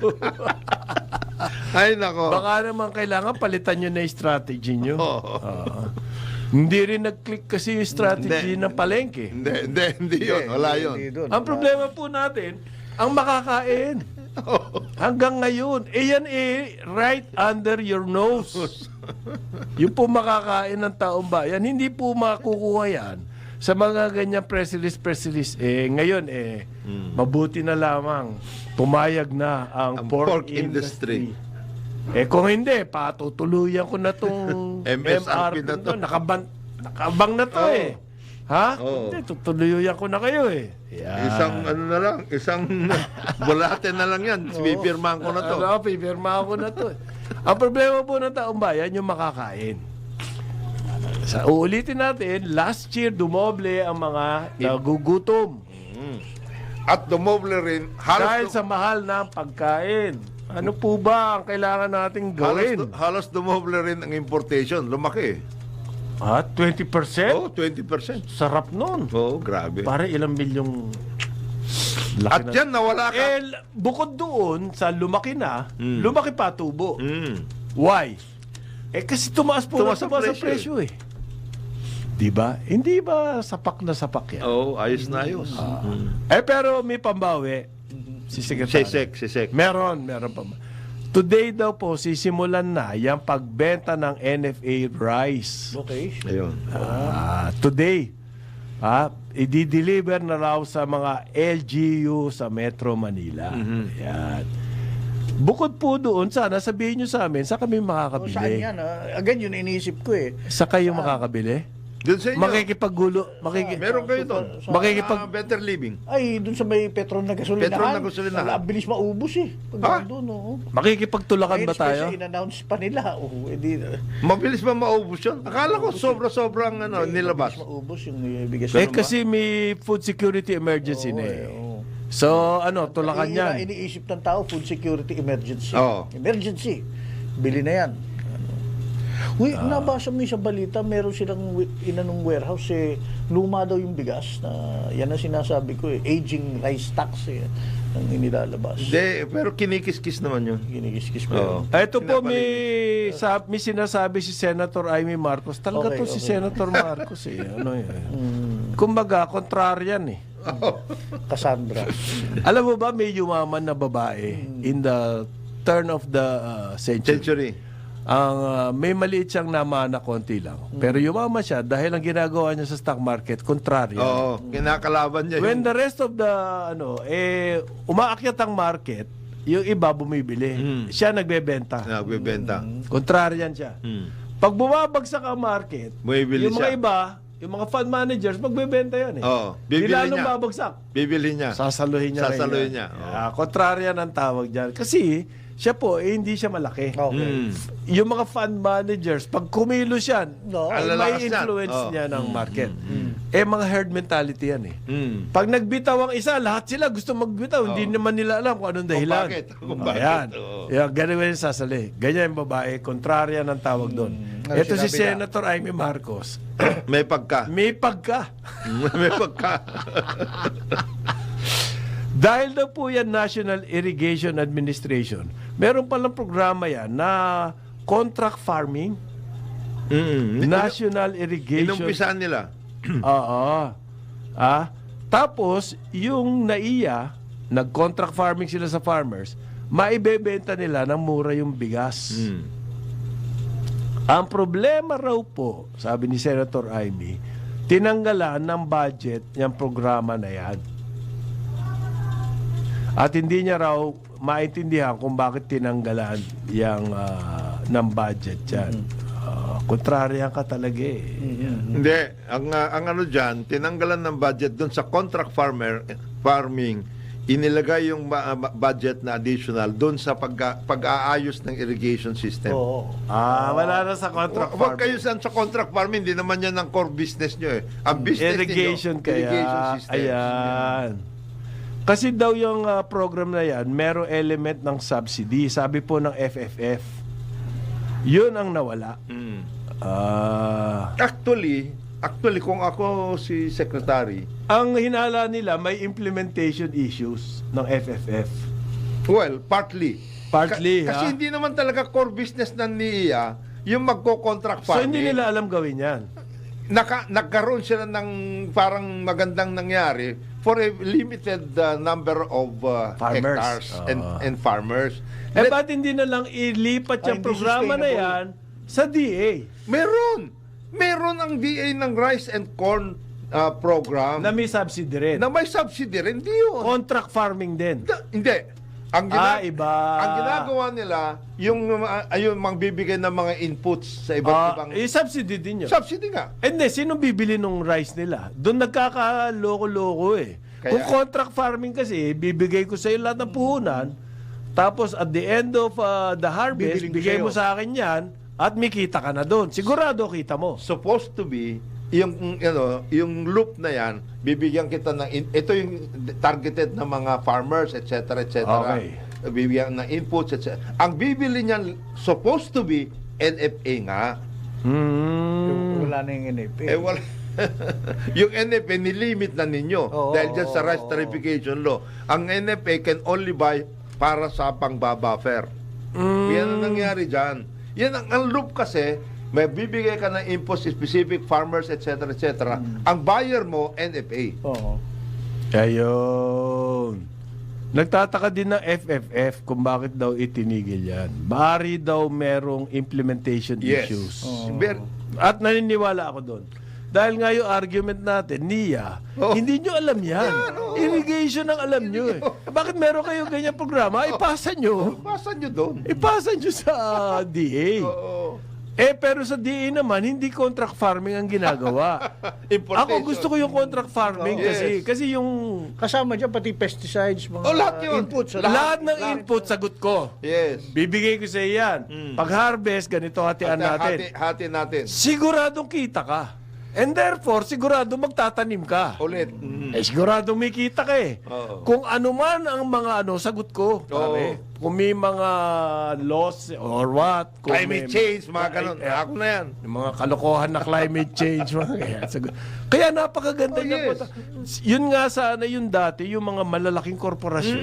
S5: Ay, nako.
S3: Baka naman kailangan palitan nyo na yung strategy nyo. Hindi rin nag-click kasi yung strategy ng palengke.
S5: Hindi yun. Wala yun.
S3: Ang problema po natin, ang makakain. Hanggang ngayon, yan right under your nose. Yung po makakain ng taong bayan, hindi po makukuha yan sa mga ganyan press release. Ngayon, mabuti na lamang pumayag na ang pork industry. Kung hindi, patutuluyan ko na itong
S5: MSRP na to.
S3: Nakabang na to Ha? Hindi, tutuluyan ko na kayo Yan.
S5: Isang bulate na lang yan. Pipirmahan ko na to.
S3: Pipirmahan ko na to. Ang problema po ng taong bayan, yung makakain. Uulitin natin, last year, dumoble ang mga nagugutom.
S5: At dumoble rin.
S3: Dahil sa mahal ng pagkain. Ano po ba ang kailangan nating gawin?
S5: Halos dumoble rin ang importation. Lumaki.
S3: 20%?
S5: 20%.
S3: Sarap nun.
S5: Grabe.
S3: Para ilang milyong laki
S5: At
S3: na.
S5: yan, nawala ka.
S3: Bukod doon, sa lumaki na, lumaki pa tubo. Why? Kasi tumaas ang presyo Diba? Hindi ba sapak na sapak yan?
S5: Ayos na ayos.
S3: Pero may pambawi. Si Secretary.
S5: Sisek.
S3: Meron pa. Today daw po, sisimulan na yung pagbenta ng NFA rice.
S4: Okay.
S5: Ayun.
S3: Today. I-deliver na raw sa mga LGU sa Metro Manila. Yan. Bukod po doon, sana sabihin nyo sa amin, sa kami makakabili.
S4: Saan yan? Again, yun iniisip ko
S3: Sa kayo makakabili?
S5: Doon sa inyo.
S3: Makikipaggulo.
S5: Meron kayo doon. Better living.
S4: Ay, doon sa may Petron na gasolinahan.
S5: Petron na gasolinahan.
S4: Wala, bilis maubos Pag doon,
S3: Makikipagtulakan ba tayo?
S4: In-announce pa nila.
S5: Mabilis ba maubos yun? Akala ko sobra-sobrang nilabas.
S4: Maubos yung bigas.
S3: Kasi may food security emergency na So, tulakan yan.
S4: Iniisip ng tao, food security emergency. Emergency. Bili na yan. Nabasa mo sa balita, meron silang inanong warehouse, luma daw yung bigas. Yan ang sinasabi ko aging rice stocks ang inilalabas.
S5: Hindi, pero kinikis-kis naman yun.
S4: Kinikis-kis mo.
S3: Ito po, may sinasabi si Senator Amy Marcos. Talaga to si Senator Marcos Kumbaga, kontraryan
S4: Cassandra.
S3: Alam mo ba, may yumaman na babae in the turn of the century. May maliit siyang namana konti lang. Pero yumaman siya dahil ang ginagawa niya sa stock market, kontraryo.
S5: Kinakalaban niya.
S3: When the rest of the, umaakyat ang market, yung iba bumibili. Siya nagbebenta. Kontraryan siya. Pag bumabagsak ang market,
S5: bumibili
S3: yung mga iba, yung mga fund managers, magbebenta yan
S5: bibili
S3: lalong
S5: niya.
S3: babagsak.
S5: Bibili niya.
S3: Sasaluhin niya. Kontraryan ang tawag dyan. Kasi, siya po, hindi siya malaki. Yung mga fund managers, pag kumilos yan, may influence niya ng market. Mga herd mentality yan Pag nagbitaw ang isa, lahat sila gusto magbitaw. Hindi naman nila alam kung anong dahilan.
S5: Kung bakit.
S3: Ganun yung sasali. Ganyan yung babae, kontrarya ng tawag doon. Ito si Senator Amy Marcos.
S5: May pagka.
S3: May pagka.
S5: May pagka.
S3: Dahil daw po yan National Irrigation Administration, meron palang programa yan na contract farming. National Irrigation.
S5: Inumpisaan nila.
S3: Tapos, yung NAIA, nag-contract farming sila sa farmers, maibebenta nila ng mura yung bigas. Ang problema raw po, sabi ni Senator Amy, tinanggalan ng budget yung programa na yan. At hindi niya raw maintindihan kung bakit tinanggalan yung ng budget yan. Kontraryan ka talaga eh.
S5: Hindi, ang ano diyan, tinanggalan ng budget doon sa contract farming, inilagay yung budget na additional doon sa pag-aayos ng irrigation system.
S4: Oo.
S3: Wala na sa contract
S5: Huwag kayo
S3: farming.
S5: sa contract farming, hindi naman yan ang core business nyo eh. Ang business
S3: Irrigation
S5: ninyo,
S3: kaya.
S5: irrigation system.
S3: Ayan. Kasi daw yung program na yan, merong element ng subsidy. Sabi po ng FFF. Yun ang nawala.
S5: Actually, kung ako si Secretary,
S3: Ang hinala nila, may implementation issues ng FFF.
S5: well, partly.
S3: Partly,
S5: Kasi
S3: ha?
S5: hindi naman talaga core business ng NIA yung magko-contract
S3: So,
S5: farming.
S3: hindi nila alam gawin yan.
S5: Nagkaroon sila ng parang magandang nangyari for a limited number of
S3: Farmers.
S5: hectares and farmers.
S3: Eh, ba't hindi na lang ilipat yung
S4: hindi
S3: programa na
S4: sustainable.
S3: yan sa DA
S5: Meron ang DA ng rice and corn program
S3: na may subsidy rin?
S5: na may subsidy rin. Hindi yun.
S3: Contract farming din.
S5: Hindi. Ang
S3: Iba.
S5: Ang ginagawa nila, yung magbibigay ng mga inputs sa iba't ibang
S3: Subsidy din yun.
S5: subsidy nga.
S3: Hindi, sino bibili nung rice nila? Doon nagkakaloko-loko eh.
S5: Kaya-
S3: Kung contract farming kasi, bibigay ko sa iyo lahat ng puhunan, tapos at the end of the harvest,
S4: Bibiling
S3: bigay mo
S4: sa'yo.
S3: sa akin yan, at may kita ka na doon. Sigurado kita mo.
S5: Supposed to be yung loop na yan, bibigyan kita ng ito yung targeted na mga farmers, etc., etc.
S3: Okay.
S5: Bibigyan ng inputs, etc. Ang bibili niyan supposed to be NFA nga.
S4: Wala na yung NFA.
S5: Wala. Yung NFA nilimit na ninyo dahil dyan sa rice tarification law. Ang NFA can only buy para sa pangbabuffer. Yan ang nangyari dyan. Yan ang loop kasi, may bibigay ka ng inputs specific farmers, etc., etc. Ang buyer mo, NFA.
S4: Oo.
S3: Ayun. Nagtataka din ng FFF kung bakit daw itinigil yan. Bari daw merong implementation issues. At naniniwala ako doon. Dahil nga yung argument natin, NIA, hindi nyo alam yan. Irrigation ang alam nyo eh. Bakit meron kayo ganyan programa? Ipasa nyo.
S5: Pasan nyo doon.
S3: Ipasa nyo sa DA. Pero sa DA naman, hindi contract farming ang ginagawa. Ako gusto ko yung contract farming kasi yung
S4: Kasama dyan pati pesticides, mga
S5: lahat yun.
S4: inputs.
S3: lahat ng input sagot ko.
S5: Yes.
S3: Bibigay ko sa yan. Pag-harvest, ganito hatian natin.
S5: Hati natin.
S3: Siguradong kita ka. And therefore, sigurado magtatanim ka.
S5: Ulit.
S3: Sigurado may kita ka eh.
S5: Oo.
S3: Kung ano man ang mga sagot ko, pare. Kung may mga laws or what. Kung
S5: Climate change, mga ganun. Ako na yan.
S3: Yung mga kalokohan na climate change. Kaya napakaganda niya po. Yun nga sana yung dati, yung mga malalaking korporasyon.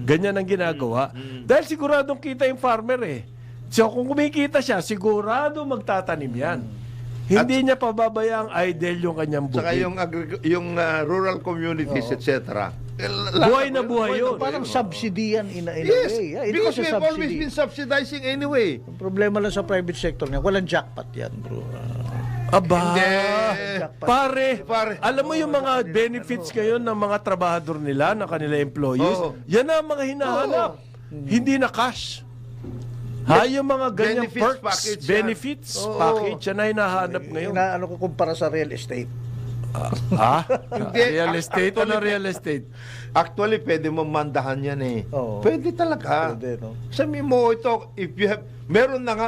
S3: Ganyan ang ginagawa. Dahil siguradong kita yung farmer eh. So kung kumikita siya, sigurado magtatanim yan. Hindi niya pababayang idle yung kanyang bukid.
S5: Saka yung rural communities, etc.
S3: Buhay na buhay yun.
S4: Parang subsidy yan in a
S5: Yes,
S4: way. Yeah,
S5: because
S4: kasi
S5: we've always been subsidizing anyway.
S4: Ang problema lang sa private sector niya, walang jackpot yan, bro.
S3: Aba,
S5: Hindi.
S3: pare,
S5: Pare.
S3: alam mo yung mga benefits ngayon ng mga trabahador nila, ng kanila employees, yan ang mga hinahanap. Hindi na cash. Yung mga ganyang
S5: Benefits
S3: perks,
S5: package yan.
S3: benefits package, yan na hinahanap ngayon.
S4: Inaano ko kumpara sa real estate.
S3: Real estate, real estate?
S5: Actually, pwede mo mandahan yan eh.
S4: Oo.
S5: Pwede talaga.
S4: Pwede, no?
S5: Sabi mo ito, if you have, meron na nga,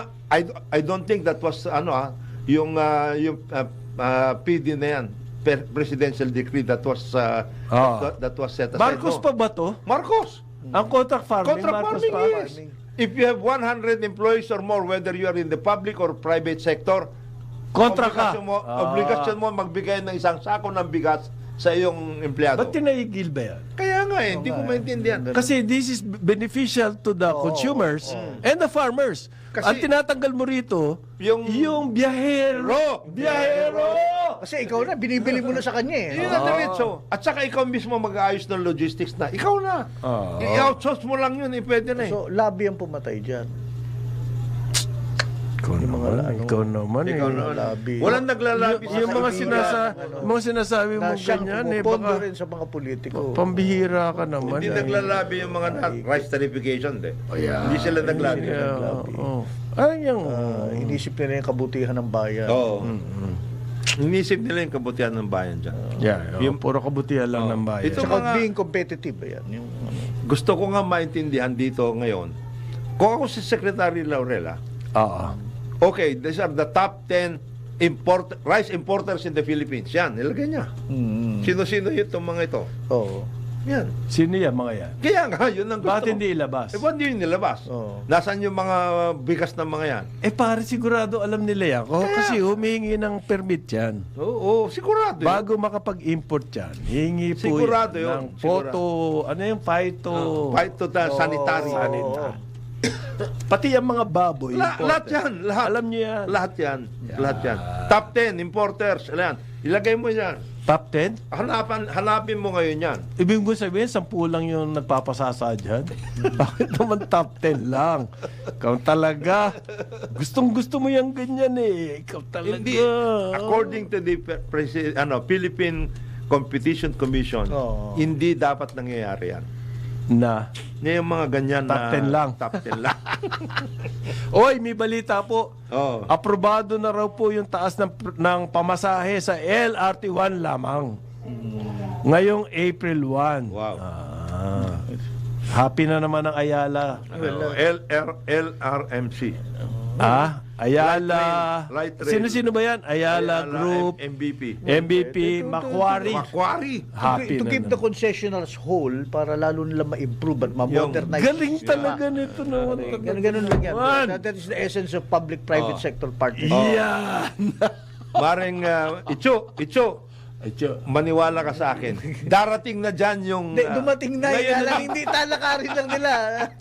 S5: I don't think that was, yung PD na yan, presidential decree that was that was set aside.
S3: Marcos pa ba to?
S5: Marcos.
S3: Ang contract farming,
S5: Contract
S3: Marcos
S5: farming,
S3: pa?
S5: yes. If you have 100 employees or more, whether you are in the public or private sector,
S3: Kontra ka.
S5: obligasyon mo magbigay ng isang sako ng bigas sa iyong empleyado.
S3: Ba't tinaigil ba yan?
S5: Kaya nga hindi ko maintindihan.
S3: Kasi this is beneficial to the consumers and the farmers.
S5: Kasi-
S3: Ang tinatanggal mo rito, yung biyahero. Biyahero!
S4: Kasi ikaw na, binibili mo na sa kanya eh.
S5: Yun ang diretso. At saka ikaw mismo mag-aayos ng logistics na. Ikaw na. I-outsource mo lang yun, pwede na eh.
S4: So, lobby ang pumatay dyan.
S3: Ikaw naman.
S5: Ikaw na.
S4: Labi.
S5: Walang naglalabi sa
S3: Yung mga,
S5: kaibigan.
S3: mga sinasabi mo
S4: Na siyang
S3: ganyan,
S4: pumupondo
S3: baka
S4: rin sa mga politiko.
S3: pambihira ka naman.
S5: Hindi naglalabi yung mga rice tarification, Hindi sila naglabi.
S3: Ano yung...
S4: Inisip nila yung kabutihan ng bayan.
S5: Oo. Inisip nila yung kabutihan ng bayan dyan.
S3: Yung puro kabutihan lang ng bayan.
S5: Ito
S4: Tsaka
S5: mga-
S4: being competitive, ayan. Yung,
S5: Gusto ko nga maintindihan dito ngayon. Kung ako si Secretary Laurel, okay, these are the top 10 rice importers in the Philippines. Yan, nilagay niya. Sino-sino itong mga ito?
S4: Oo.
S5: Yan.
S3: Sino yan mga yan?
S5: Kaya nga, yun ang gusto
S3: Bakit
S5: ko.
S3: hindi ilabas?
S5: Ba't hindi yun nilabas?
S4: Oo.
S5: Nasaan yung mga bigas ng mga yan?
S3: Pare, sigurado alam nila yan. Kasi humihingi ng permit yan.
S5: Oo, sigurado.
S3: Bago makapag-import yan, hihingi po
S5: Sigurado
S3: yan
S5: yun.
S3: ng photo, ano yung
S5: Sanitary.
S3: Pati yung mga baboy.
S5: Lahat yan. Lahat.
S3: Alam niyo yan.
S5: Lahat yan. Lahat yan. Top 10 importers. Ayan. Ilagay mo yan.
S3: Top 10?
S5: Hanapin mo ngayon yan.
S3: Ibig ko sabihin, 10 lang yung nagpapasasa dyan. Bakit naman top 10 lang? Ikaw talaga. Gustong-gusto mo yung ganyan eh. Ikaw talaga.
S5: Hindi. According to the Philippine Competition Commission, hindi dapat nangyayari yan.
S3: Na.
S5: Yung mga ganyan
S3: Top 10 lang.
S5: Top 10 lang.
S3: Oy, may balita po.
S5: Oh.
S3: Aprobado na raw po yung taas ng pamasahe sa LRT1 lamang. Ngayong April 1.
S5: Wow.
S3: Happy na naman ang Ayala.
S5: LRMC.
S3: Ayala.
S5: Light rail.
S3: Sino-sino ba yan? Ayala Group, MVP, Macquarie.
S5: Macquarie.
S3: Happy
S4: to
S3: na
S4: keep the concessionals whole para lalo nila ma-improve at ma-modernize.
S3: Galing talaga nito naman.
S4: Ganun lang yan.
S3: Man.
S4: That is the essence of public-private sector partnership.
S3: Yan.
S5: Maring Icho, maniwala ka sa akin. Darating na dyan yung...
S4: Dumating na
S5: ngayon
S4: yan. Hindi talakarin lang nila.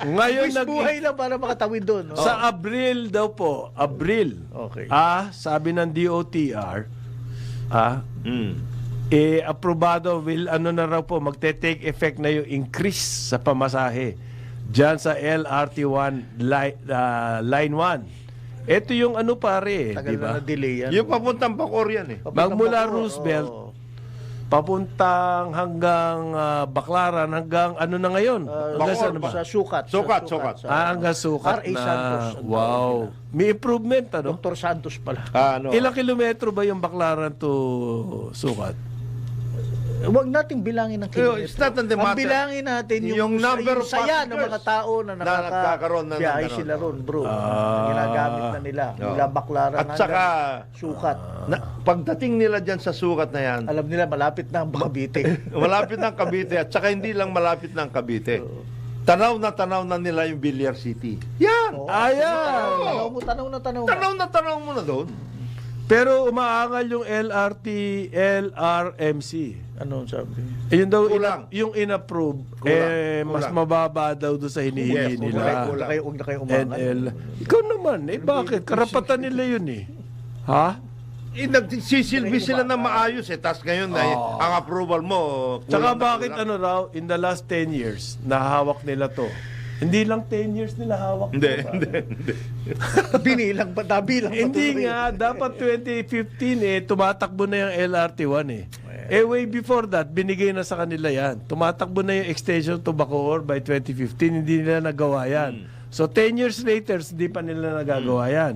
S3: Ngayon
S4: Wish buhay lang para makatawid doon. No?
S3: Sa Abril daw po, Abril.
S4: Okay.
S3: Sabi ng DOTR, aprobado na raw po, magte-take effect na yung increase sa pamasahe dyan sa LRT1 Line 1. Ito yung pare,
S4: Tagal
S3: di ba?
S4: na na-delay yan.
S5: Yung papuntang Bacoor yan
S3: Magmula Roosevelt, papuntang hanggang Baclaran, hanggang na ngayon? Hanggang saan ba?
S4: Sa Sukat.
S5: Sukat.
S3: Hanggang Sukat
S4: R.A.
S3: na.
S4: Santos.
S3: Wow. May improvement,
S4: Dr. Santos pala.
S3: Ilang kilometro ba yung Baclaran to Sukat?
S4: Huwag nating bilangin ng kilometro.
S5: It's not on the matter.
S4: Ang bilangin natin yung
S5: number of
S4: saya ng
S5: passengers
S4: mga tao na
S5: nagkakaroon na
S4: biyahe
S5: ng
S4: sila ron, bro. Ginagamit na nila. Mula Baclaran
S5: At saka,
S4: Sukat.
S5: pagdating nila dyan sa Sukat na yan,
S4: Alam nila, malapit na ang Cavite.
S5: malapit ng Cavite at saka hindi lang malapit ng Cavite. Tanaw na nila yung Villar City. Yan!
S3: Ayan!
S4: Tanaw mo na doon.
S3: Pero umaangal yung LRMC.
S4: Ano sabi?
S3: Yun daw,
S5: Kulang.
S3: yung in-approve,
S5: Kulang.
S3: mas mababa daw doon sa hinihingi
S5: Yes,
S3: nila.
S5: kulang.
S4: Huwag na kayo umangal.
S3: Ikaw naman, bakit? Karapatan nila yun eh. Ha?
S5: Nagsisilbi sila na maayos Tapos ngayon, ang approval mo,
S3: Tsaka
S5: kulang na
S3: bakit
S5: kulang.
S3: in the last 10 years, nahawak nila to. Hindi lang 10 years nila hawak.
S5: Hindi.
S4: Binilang ba? Nabilang ba?
S3: Hindi nga, dapat 2015 tumatakbo na yung LRT1 eh. Way before that, binigay na sa kanila yan. Tumatakbo na yung extension to Bacoor by 2015, hindi nila nagawa yan. So 10 years later, hindi pa nila nagagawa yan.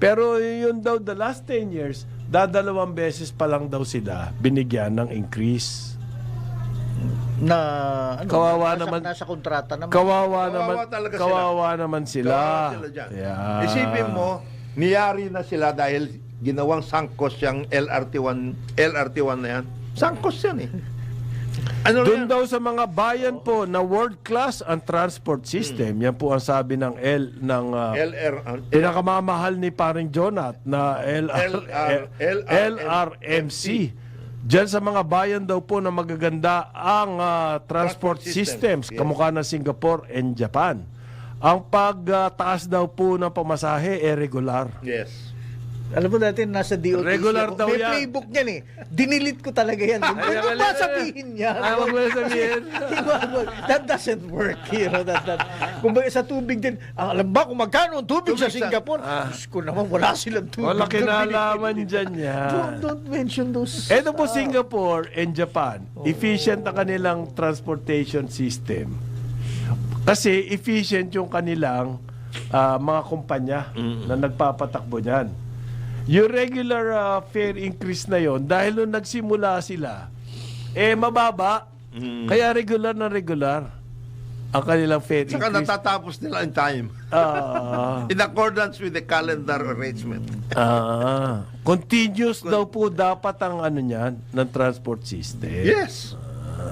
S3: Pero yun daw, the last 10 years, dadalawang beses pa lang daw sila binigyan ng increase. Kawawa naman.
S4: Nasa kontrata naman.
S5: Talaga
S3: kawawa naman sila.
S5: Kawawa sila dyan.
S3: Yeah.
S5: Isipin mo, niyari na sila dahil ginawang sangkos yung LRT1 na yan. Sangkos yan eh.
S3: Doon daw sa mga bayan po na world class ang transport system. Yan po ang sabi ng pinakamamahal ni paring Jonat na LRMC. Diyan sa mga bayan daw po na magaganda ang transport systems, kamukha ng Singapore and Japan. Ang pagtaas daw po ng pamasahe regular.
S5: Yes.
S4: Alam mo dati, nasa DOTC
S3: Regular
S4: ako.
S3: daw
S4: May
S3: yan.
S4: playbook yan eh. Dinilit ko talaga yan. Huwag mo ba sabihin yan?
S3: Wag mo na sabihin.
S4: That doesn't work. Kung ba sa tubig din, alam ba kung magkano ang tubig sa Singapore? Diyos ko naman, wala silang tubig.
S3: Wala kinalaman dyan yan.
S4: Don't mention those.
S3: Ito po Singapore and Japan, efficient ang kanilang transportation system. Kasi efficient yung kanilang mga kumpanya na nagpapatakbo niyan. Yung regular fare increase na yon dahil nung nagsimula sila, mababa. Kaya regular na regular ang kanilang fare
S5: Saka
S3: increase.
S5: natatapos nila in time. In accordance with the calendar arrangement.
S3: Continuous daw po dapat ang ano niyan ng transport system.
S5: Yes.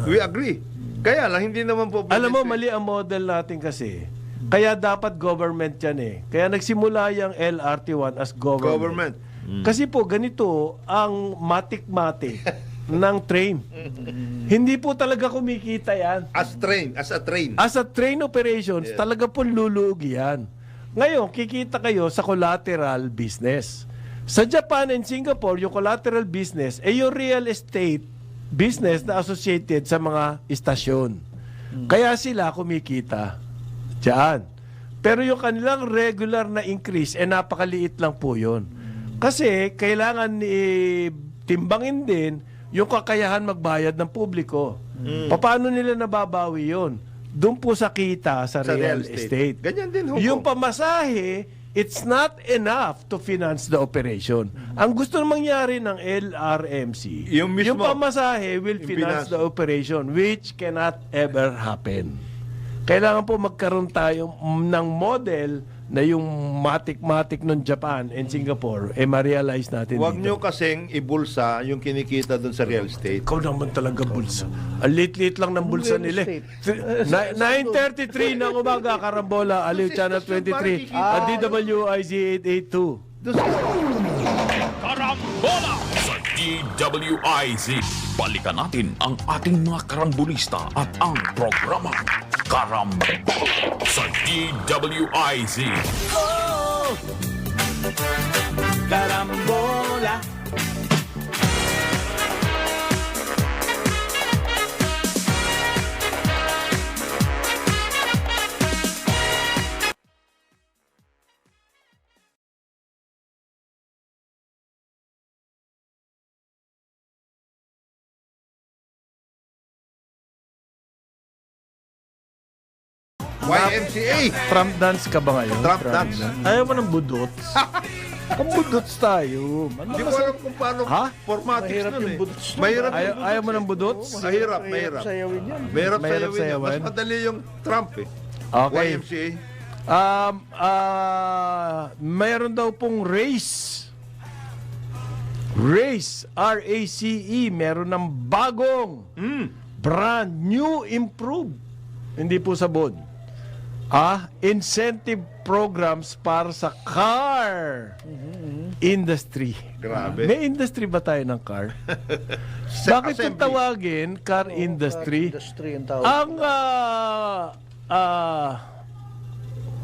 S5: We agree. Kaya lang, hindi naman po...
S3: Alam mo, mali ang model natin kasi. Kaya dapat government yan eh. Kaya nagsimula yung LRT1 as government. Kasi po, ganito ang matik-matik ng train. Hindi po talaga kumikita yan.
S5: As a train.
S3: As a train operations, talaga po lulugi yan. Ngayon, kikita kayo sa collateral business. Sa Japan and Singapore, yung collateral business, yung real estate business na associated sa mga istasyon. Kaya sila kumikita diyan. Pero yung kanilang regular na increase, napakaliit lang po yun. Kasi kailangan timbangin din yung kakayahan magbayad ng publiko. Paano nila nababawi yun? Doon po sa kita sa real estate.
S5: Ganyan din, Hong
S3: Yung
S5: Kong.
S3: pamasahe, it's not enough to finance the operation. Ang gusto mangyari ng LRMC,
S5: Yung mismo,
S3: pamasahe will finance the operation, which cannot ever happen. Kailangan po magkaroon tayo ng model na yung matik-matik ng Japan and Singapore, ma-realize natin
S5: Huwag
S3: dito.
S5: nyo kasing ibulsa yung kinikita dun sa real estate.
S3: Ikaw naman talaga bulsa. Ang lit-lit lang ng bulsa
S4: Real
S3: nila.
S4: estate.
S3: 9:33 ng umaga, Karambola, Aliw Channel 23, at DWIZ 882.
S1: Karambola sa DWIZ. Balikan natin ang ating mga karambulista at ang programa Karambola sa DWIZ.
S2: Karambola.
S5: YMCA!
S3: Trump dance ka ba ngayon?
S5: Trump dance.
S3: Ayaw mo ng budots? Ang budots tayo.
S5: Hindi ko alam kung paano
S3: Ha?
S5: formatics
S4: Mahirap
S5: nun
S4: yung
S5: eh.
S4: budots nun.
S5: Mahirap
S3: Ayaw mo ng budots?
S5: Mahirap.
S4: Sayawin yan.
S5: Mahirap
S3: Mahirap
S5: sayawin.
S3: sayawan.
S5: Mas madali yung Trump eh.
S3: Okay.
S5: YMCA.
S3: Mayroon daw pong race. Race, R-A-C-E. Meron ng bagong brand new improved. Hindi po sabon. Incentive programs para sa car industry.
S5: Grabe.
S3: May industry ba tayo ng car? Bakit kung tawagin car industry?
S4: Industry yung tawag.
S3: Ang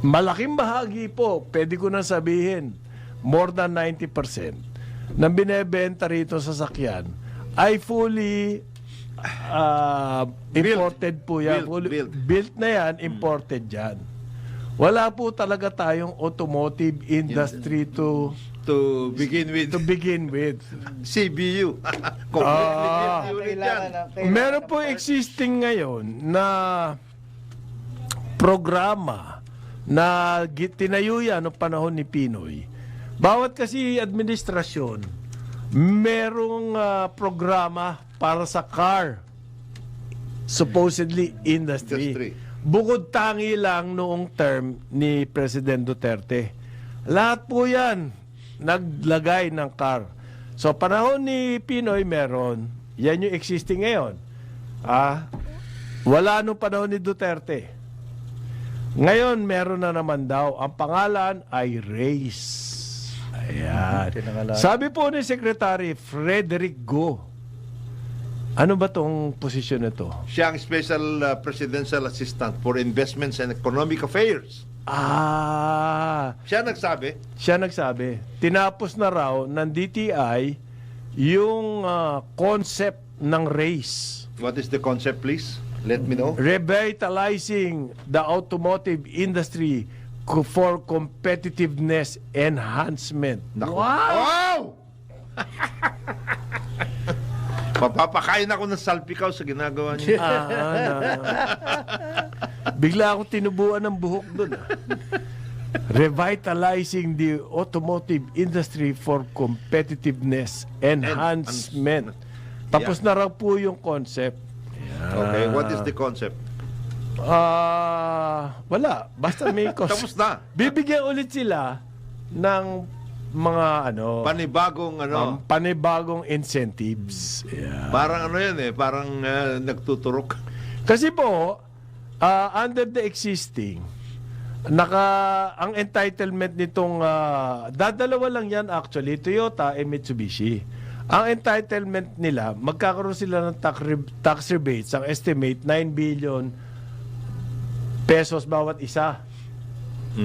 S3: malaking bahagi po, pwede ko na sabihin, more than 90% ng binebenta rito sa sakyan ay fully imported po yan. Built na yan, imported yan. Wala po talaga tayong automotive industry to
S5: begin with. CBU. Completely built unit yan.
S3: Meron po existing ngayon na programa na tinayo yan noong panahon ni Pinoy. Bawat kasi administrasyon, merong programa para sa car, supposedly industry. Bukod tangi lang noong term ni President Duterte. Lahat po yan naglagay ng car. So panahon ni Pinoy meron, yan yung existing ngayon. Wala nung panahon ni Duterte. Ngayon meron na naman daw. Ang pangalan ay Race. Ayan. Sabi po ni Secretary Frederick Go, Ano ba tong posisyon na to?
S5: Siya ang Special Presidential Assistant for Investments and Economic Affairs. Siya nagsabi.
S3: Siya nagsabi. Tinapos na raw ng DTI yung concept ng race.
S5: What is the concept, please? Let me know.
S3: Revitalizing the automotive industry for competitiveness enhancement.
S5: Naku. Wow! Papapakain ako ng salpikaw sa ginagawa niya.
S3: Bigla ako tinubuan ng buhok doon. Revitalizing the automotive industry for competitiveness enhancement. Tapos na raw po yung concept.
S5: Okay, what is the concept?
S3: Wala. Basta may concept.
S5: Tapos na.
S3: Bibigyan ulit sila ng mga panibagong incentives. Yeah.
S5: Parang ano yan parang nagtuturok.
S3: Kasi po, under the existing, ang entitlement nitong, dadalawa lang yan actually, Toyota and Mitsubishi. Ang entitlement nila, magkakaroon sila ng tax rebates, ang estimate, 9 billion pesos bawat isa.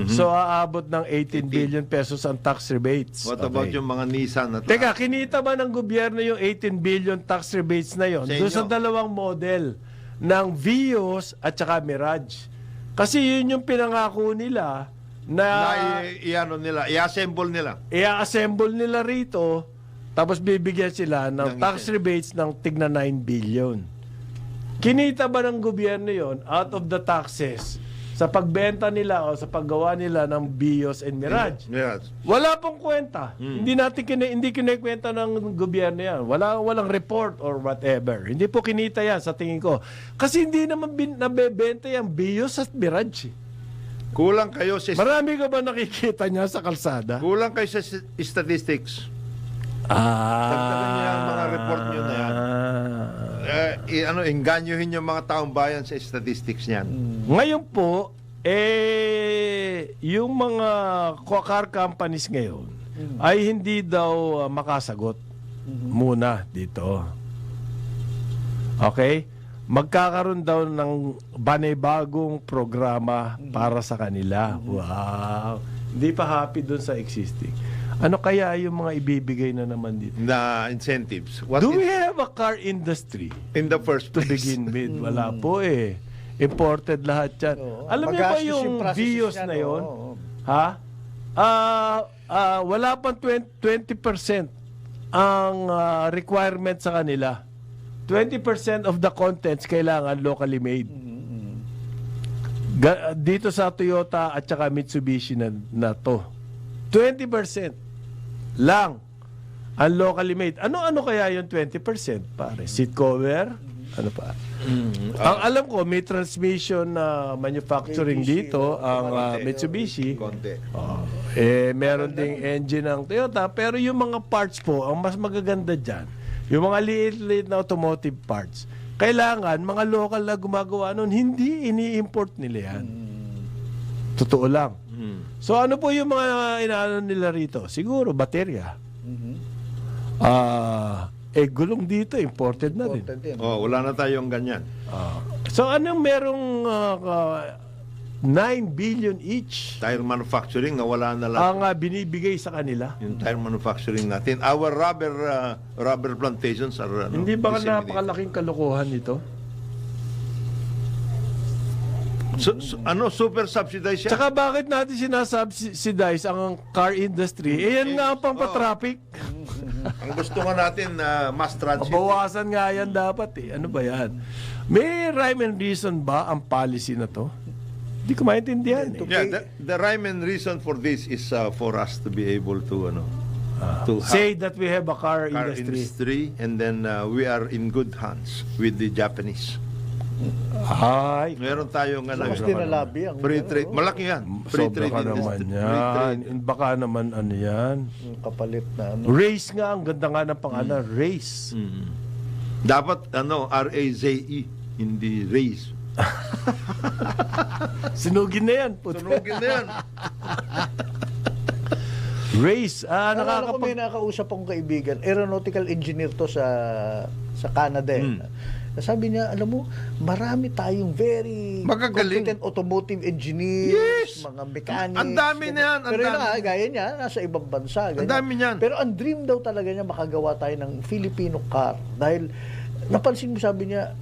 S3: So, aabot ng 18 billion pesos ang tax rebates.
S5: What about yung mga Nissan na
S3: Teka, kinita ba ng gobyerno yung 18 billion tax rebates na yon doon sa dalawang model ng Vios at saka Mirage? Kasi yun yung pinangako nila na i-assemble nila rito, tapos bibigyan sila ng tax rebates ng tigna 9 billion. Kinita ba ng gobyerno yon out of the taxes sa pagbenta nila o sa paggawa nila ng Vios and Mirage? Wala pong kwenta. Hindi kinikwenta ng gobyerno yan. Walang report or whatever. Hindi po kinita yan sa tingin ko. Kasi hindi naman nabebenta yan Vios at Mirage.
S5: Kulang kayo sa
S3: Marami ka ba nakikita niya sa kalsada?
S5: Kulang kayo sa statistics. Dagdagan niya ang mga report niyo na yan. Engganyohin yung mga taong bayan sa statistics niyan.
S3: Ngayon po, yung mga car companies ngayon ay hindi daw makasagot muna dito. Okay? Magkakaroon daw ng banibagong programa para sa kanila. Wow! Hindi pa happy dun sa existing. Ano kaya yung mga ibibigay na naman dito?
S5: Na incentives.
S3: Do we have a car industry?
S5: In the first
S3: To
S5: place.
S3: begin with, wala po eh. Imported lahat yan. Alam niyo ba yung Vios na yon? Ha? Wala pang 20% ang requirement sa kanila. 20% of the contents kailangan locally made. Dito sa Toyota at saka Mitsubishi na to. 20% lang ang locally made. Ano kaya yung 20%? Pare, seat cover? Ano pa? Ang alam ko, may transmission na manufacturing dito ang Mitsubishi.
S5: Konti.
S3: Meron ding engine ng Toyota, pero yung mga parts po, ang mas magaganda dyan, yung mga liit-liit na automotive parts, kailangan mga local na gumagawa nun, hindi ini-import nila yan. Totoo lang. So ano po yung mga inaano nila rito? Siguro baterya. Gulong dito, imported na rin.
S5: Wala na tayong ganyan.
S3: So anong merong 9 billion each
S5: Tire manufacturing na wala na lang.
S3: ang binibigay sa kanila?
S5: Yung tire manufacturing natin. Our rubber plantations are
S3: Hindi ba
S5: disseminated.
S3: napakalaking kalokohan ito?
S5: Super subsidized siya.
S3: Tsaka bakit natin sinasubsidize ang car industry? Yan nga ang pampatraffic.
S5: Ang gusto nga natin mass transit.
S3: Bawasan nga yan dapat eh. Ano ba yan? May rhyme and reason ba ang policy na to? Hindi ko maintindihan eh.
S5: Yeah, the rhyme and reason for this is for us to be able to to
S3: Say that we have a car
S5: car industry and then we are in good hands with the Japanese.
S3: Ay,
S5: Meron tayong
S4: Mas dinalabi ang
S5: free trade. Malaki yan. Free
S3: sobra
S5: trade
S3: ka naman
S5: industry. Free
S3: yan.
S5: trade.
S3: Baka naman ano yan.
S4: yung kapalit na
S3: Race nga, ang ganda nga ng pangalan. Race.
S5: Dapat R-A-Z-E, hindi raise.
S3: Sinugin na yan. Puto.
S5: Sunugin na yan.
S3: Race.
S4: Nakakapag... ko may nakausap akong kaibigan, aeronautical engineer to sa Canada. Sabi niya, alam mo, marami tayong very
S5: magagaling
S4: competent automotive engineers,
S5: yes,
S4: mga mechanics.
S5: Ang dami na yan.
S4: Pero yun nga, gaya niya, nasa ibang bansa. Ganyan.
S5: Ang dami niyan.
S4: Pero ang dream daw talaga niya makagawa tayo ng Filipino car. Dahil, napansin mo, sabi niya,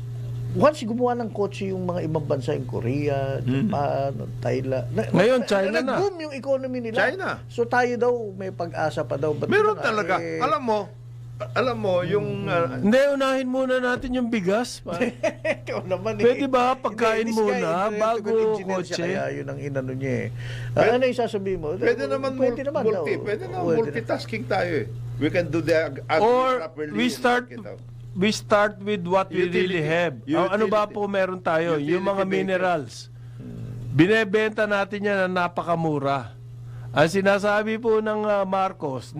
S4: once gumawa ng kotse yung mga ibang bansa, yung Korea, Japan, Thailand.
S3: Ngayon, China na.
S4: Nag-boom yung economy nila.
S5: China.
S4: So tayo daw, may pag-asa pa daw. Ba't
S5: Meron
S4: na nga,
S5: talaga. Alam mo, yung...
S3: Hindi, unahin muna natin yung bigas.
S4: Ikaw naman
S3: Pwede ba pagkain muna bago kotse?
S4: Kaya yun ang inano niya ano yung sasabihin mo?
S5: Pwede naman multitasking tayo eh. We can do the
S3: Or
S5: properly.
S3: we start with what we really have. Ano ba po meron tayo? Yung mga minerals. Binebenta natin yan na napakamura. Ang sinasabi po ng Marcos,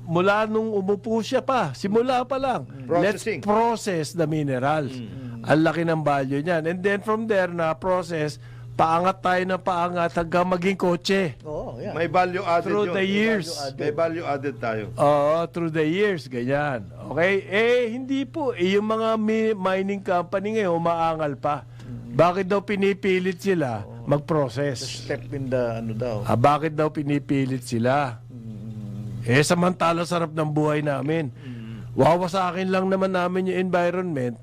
S3: mula nung umupo siya pa, simula pa lang,
S5: Processing.
S3: let's process the minerals. Ang laki ng value niyan. And then from there, na-process, paangat tayo ng paangat hanggang maging kotse.
S4: Oh, yeah.
S5: May value added
S3: Through the years.
S5: May value added tayo.
S3: Oo, through the years, ganyan. Okay? Hindi po. Yung mga mining company ngayon, maangal pa. Bakit daw pinipilit sila mag-process?
S4: Step in the daw.
S3: Bakit daw pinipilit sila? Samantala sarap ng buhay namin. Wawasakin lang naman namin yung environment.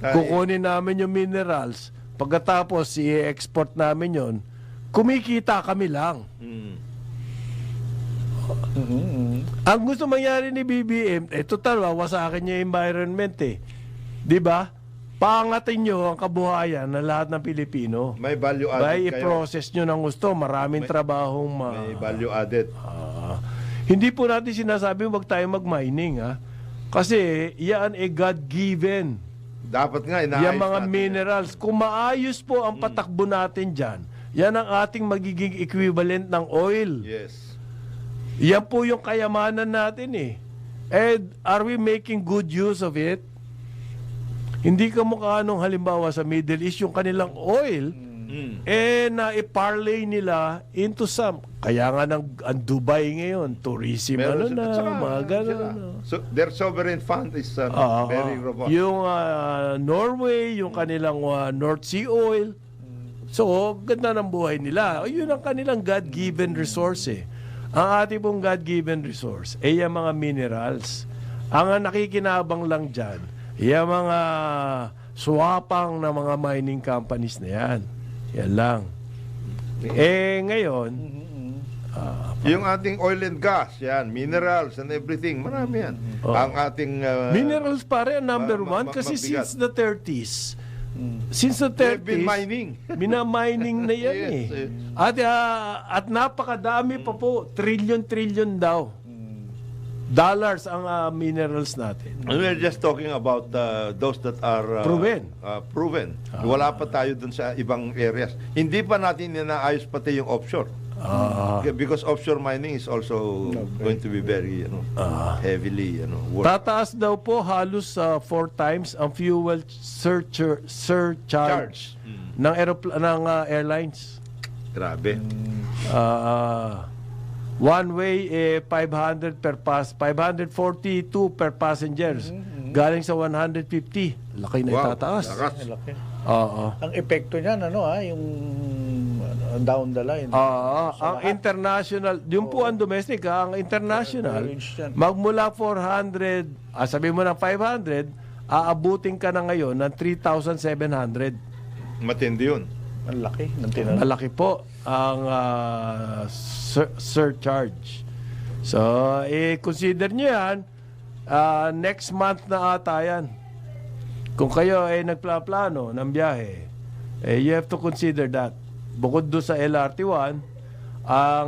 S3: Kukunin namin yung minerals. Pagkatapos, i-export namin yon. Kumikita kami lang. Ang gusto mangyari ni BBM, total, wawasakin niya yung environment eh. Di ba? Pangatin nyo ang kabuhayan ng lahat ng Pilipino.
S5: May value added
S3: By
S5: kayo.
S3: i-process nyo ng gusto, maraming trabahong
S5: May value added.
S3: hindi po natin sinasabi huwag tayo mag-mining, ha? Kasi yan God-given.
S5: Dapat nga, inaayos
S3: Yan mga
S5: natin
S3: minerals. Kung maayos po ang patakbo natin dyan, yan ang ating magiging equivalent ng oil.
S5: Yes.
S3: Yan po yung kayamanan natin eh. And are we making good use of it? Hindi ka mukha nung halimbawa sa Middle East, yung kanilang oil, na-parlay nila into some. Kaya nga ang Dubai ngayon, tourism,
S5: Meron
S3: ano
S5: sila. Tsaka,
S3: na, mga gano'n.
S5: So, their sovereign fund is very robust.
S3: Yung Norway, yung kanilang North Sea oil. So, ganda ng buhay nila. Yun ang kanilang God-given resource eh. Ang ating pong God-given resource ay yung mga minerals. Ang nakikinabang lang dyan, yung mga swapang na mga mining companies na yan. Yan lang. Ngayon,
S5: yung ating oil and gas, yan, minerals and everything, marami yan. Ang ating...
S3: minerals pare ang number one kasi
S5: mabigat.
S3: since the 30s, since the 30s,
S5: We've been mining.
S3: Minamining na yan
S5: Yes,
S3: eh. At napakadami pa po, trillion daw. Dollars ang minerals natin.
S5: And we're just talking about those that are
S3: Proven.
S5: proven. Wala pa tayo dun sa ibang areas. Hindi pa natin inaayos pati yung offshore. Because offshore mining is also going to be very heavily work.
S3: Tataas daw po halos 4 times ang fuel surcharge ng airlines.
S5: Grabe.
S3: One way 500 per 542 per passengers. Galing sa 150. Laki na itataas.
S5: lakas.
S4: Laki.
S3: Oo.
S4: Ang epekto niyan, yung down the line.
S3: Ang international, yung po ang domestic, ang international, magmula 400, sabi mo ng 500, aabutin ka na ngayon ng 3,700.
S5: Matindi yun.
S4: Ang laki ng tinanong.
S3: Malaki po ang surcharge. So, consider nyo yan, next month na ata yan. Kung kayo ay nagplano ng biyahe, you have to consider that. Bukod doon sa LRT1,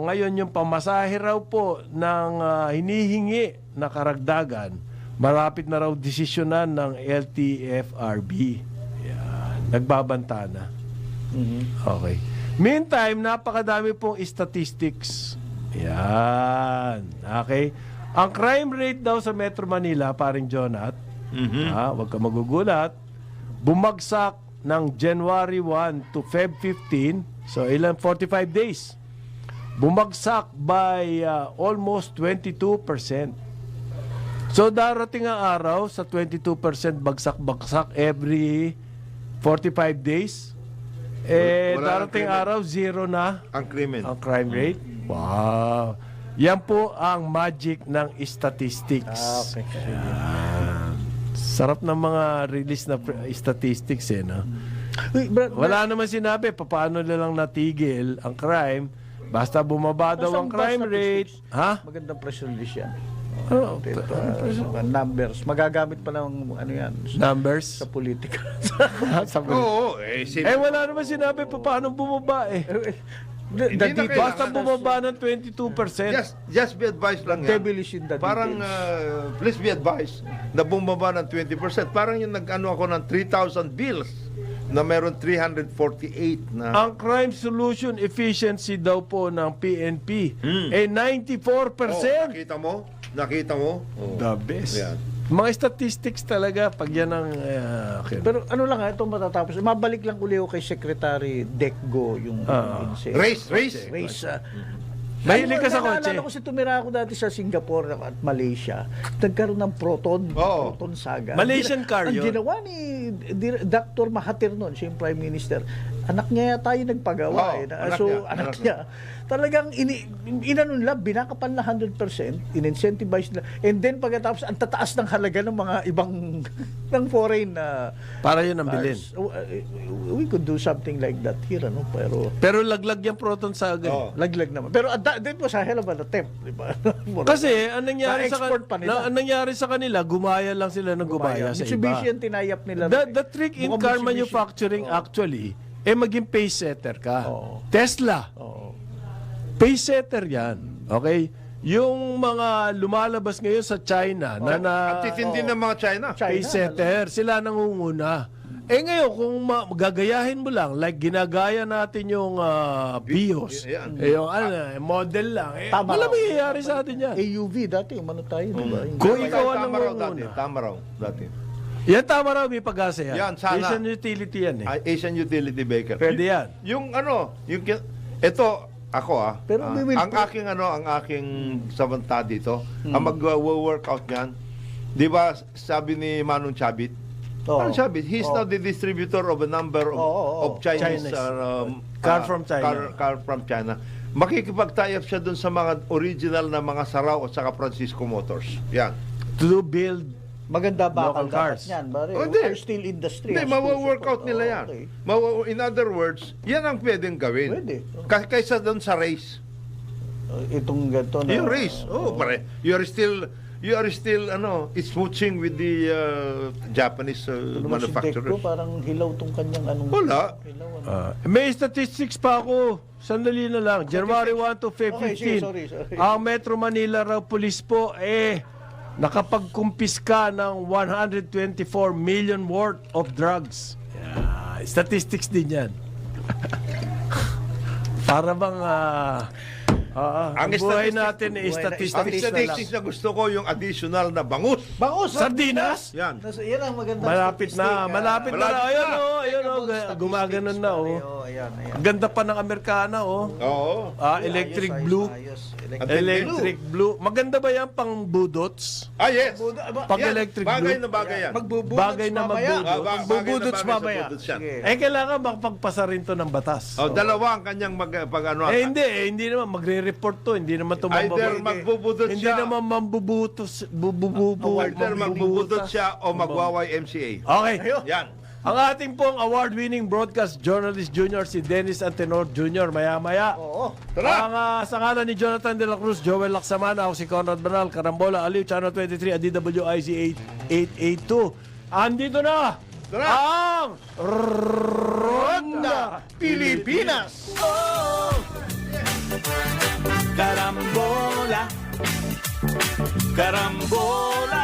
S3: ngayon yung pamasahe raw po ng hinihingi na karagdagan, malapit na raw desisyonan ng LTFRB. Yan. Nagbabanta na. Okay. Meantime, napakadami pong statistics. Yan. Okay. Ang crime rate daw sa Metro Manila, paring Jonat, huwag ka magugulat, bumagsak ng January 1 to Feb 15, so ilan 45 days. bumagsak by almost 22%. So darating ang araw sa 22% bagsak-bagsak every 45 days.
S5: Wala nang
S3: Darating
S5: krimen.
S3: araw, zero na
S5: Ang krimen.
S3: ang crime rate. Wow. Yan po ang magic ng statistics.
S4: Okay.
S3: Sarap ng mga release na statistics no?
S4: Uy, Brad,
S3: Wala naman sinabi paano nilang natigil ang crime. Basta bumaba daw ang
S4: Nasaan ba
S3: crime rate.
S4: statistics?
S3: Ha?
S4: Magandang press release yan.
S3: Ano?
S4: Mga numbers. Magagamit pa ng ano yan
S3: Numbers?
S4: sa politika.
S5: Oo,
S3: Wala naman sinabi paano bumaba
S5: Hindi na kailangan.
S3: Basta bumaba ng 22%.
S5: just be advised lang yan.
S4: Devil is in the
S5: Parang,
S4: details.
S5: please be advised na bumaba ng 20%. Parang yung nag-ano ako ng 3,000 bills na meron 348 na.
S3: Ang crime solution efficiency daw po ng PNP 94%.
S5: Nakita mo? Nakita mo? Oh.
S3: The best.
S5: Yan.
S3: Mga statistics talaga pag yan ang okay.
S4: Pero ano lang ito matatapos. Mabalik lang uli ako kay Secretary Decgo yung
S5: Race.
S3: Mahilig ka sa kotse.
S4: Naalala ko si tumira ako dati sa Singapore at Malaysia. Nagkaroon ng proton saga.
S3: Malaysian car
S4: Ang
S3: yun.
S4: ginawa ni Dr. Mahathir noon, siya yung Prime Minister. Anak niya yata yung nagpagawa. Anak niya. Talagang inano nila, binakapan na 100%, in-incentivize nila. And then pagkatapos, ang tataas ng halaga ng mga ibang ng foreign
S3: Para yun ang bilhin.
S4: we could do something like that here, ano?
S3: Pero laglag yung proton sa agad.
S4: Laglag naman. Pero that was a hell of an attempt, di ba?
S3: Kasi ang nangyari
S4: Na-export pa nila.
S3: ang nangyari sa kanila, gumaya lang sila ng gumaya sa iba.
S4: Mitsubishi yung tinayap nila.
S3: The trick in
S4: Mukhang
S3: car
S4: Mitsubishi.
S3: manufacturing actually, maging pace setter ka.
S4: Oo.
S3: Tesla,
S4: Oo.
S3: pace setter yan. Okay? Yung mga lumalabas ngayon sa China na
S5: At titindi ng mga China.
S3: pace setter, sila nangunguna. Ngayon, kung gagayahin mo lang, like ginagaya natin yung BIOS,
S5: Yan.
S3: yung model lang,
S4: Tama
S3: wala
S4: raw.
S3: mangyayari sa atin yan.
S4: AUV dati, umano tayo, di ba?
S3: Kung ikaw ang
S5: Tama raw dati.
S3: nangunguna.
S5: Tama raw dati.
S3: Yan tama raw, may pag-asa yan.
S5: Yan, sana.
S3: Asian utility yan
S5: Asian Utility Baker.
S3: Pwede yan.
S5: Ito, ako
S4: Pero we will
S5: ang aking sabanta dito, ang mag-workout niyan, di ba sabi ni Manong Chabit, Manong Chabit, he's now the distributor of a number of Chinese
S3: Car from China.
S5: Car from China. Makikipag-tie up siya dun sa mga original na mga Saraw at saka Francisco Motors. Yan.
S3: To build
S4: Maganda ba
S3: Local
S4: ang
S3: cars.
S4: dapat niyan, pare?
S5: Hindi.
S4: Our steel industry.
S5: Hindi,
S4: has to
S5: mawa-workout
S4: support.
S5: nila
S4: Oo,
S5: yan.
S4: okay.
S5: In other words, yan ang pwedeng gawin.
S4: Pwede.
S5: Kaysa doon sa race.
S4: Itong ganito na...
S5: Yung race. Pare. You are still smooching with the Japanese
S4: Naman si Decco,
S5: manufacturers.
S4: parang hilaw tong kanyang anong...
S5: Wala.
S4: Hilaw, ano.
S3: may statistics pa ako. Sandali na lang. January 1 to February
S4: Okay,
S3: 15.
S4: sorry.
S3: Ang Metro Manila raw police po nakapagkumpiska ng 124 million worth of drugs. Statistics din yan. Para bang ang buhay natin
S5: Ang
S3: statistics na lang.
S5: statistics na gusto ko yung additional na bangus.
S4: Bangus!
S3: Sardinas?
S5: Yan.
S4: Yan ang magandang
S3: Malapit
S4: statistic,
S3: na. Malapit na. Ayun gumaganon na
S4: Ayan.
S3: Ganda pa ng Amerikana
S5: Oo.
S3: electric blue. Electric blue. Maganda ba yan pang budots?
S5: Yes.
S3: Pag
S5: Yan.
S3: electric
S5: Bagay
S3: blue?
S5: na bagay yan.
S4: Magbubudots
S3: Bagay na
S4: mamaya.
S3: magbudots.
S4: Magbubudots
S5: Bagay na bagay sa
S4: mamaya.
S5: budots yan.
S4: Sige.
S3: Kailangan makapagpasa rin to ng batas.
S5: Dalawa ang kanyang
S3: Hindi naman magre-report to, hindi naman to
S5: Either magbubudot
S3: hindi
S5: siya.
S3: naman mambubutos,
S5: Either magbubudot siya o magwaway MCA.
S3: Okay.
S5: Yan.
S3: Ang ating pong award-winning broadcast journalist junior si Dennis Antenor Jr. Maya-maya.
S4: Oo.
S5: Tara!
S3: Ang sa ngalan ni Jonathan De La Cruz, Joel Laksamana, ako si Conrad Banal, Carambola, Aliw, Channel 23, DWIZ 882. Andito na
S5: Tara!
S3: ang Ronda
S4: Pilipinas!
S2: Carambola, carambola,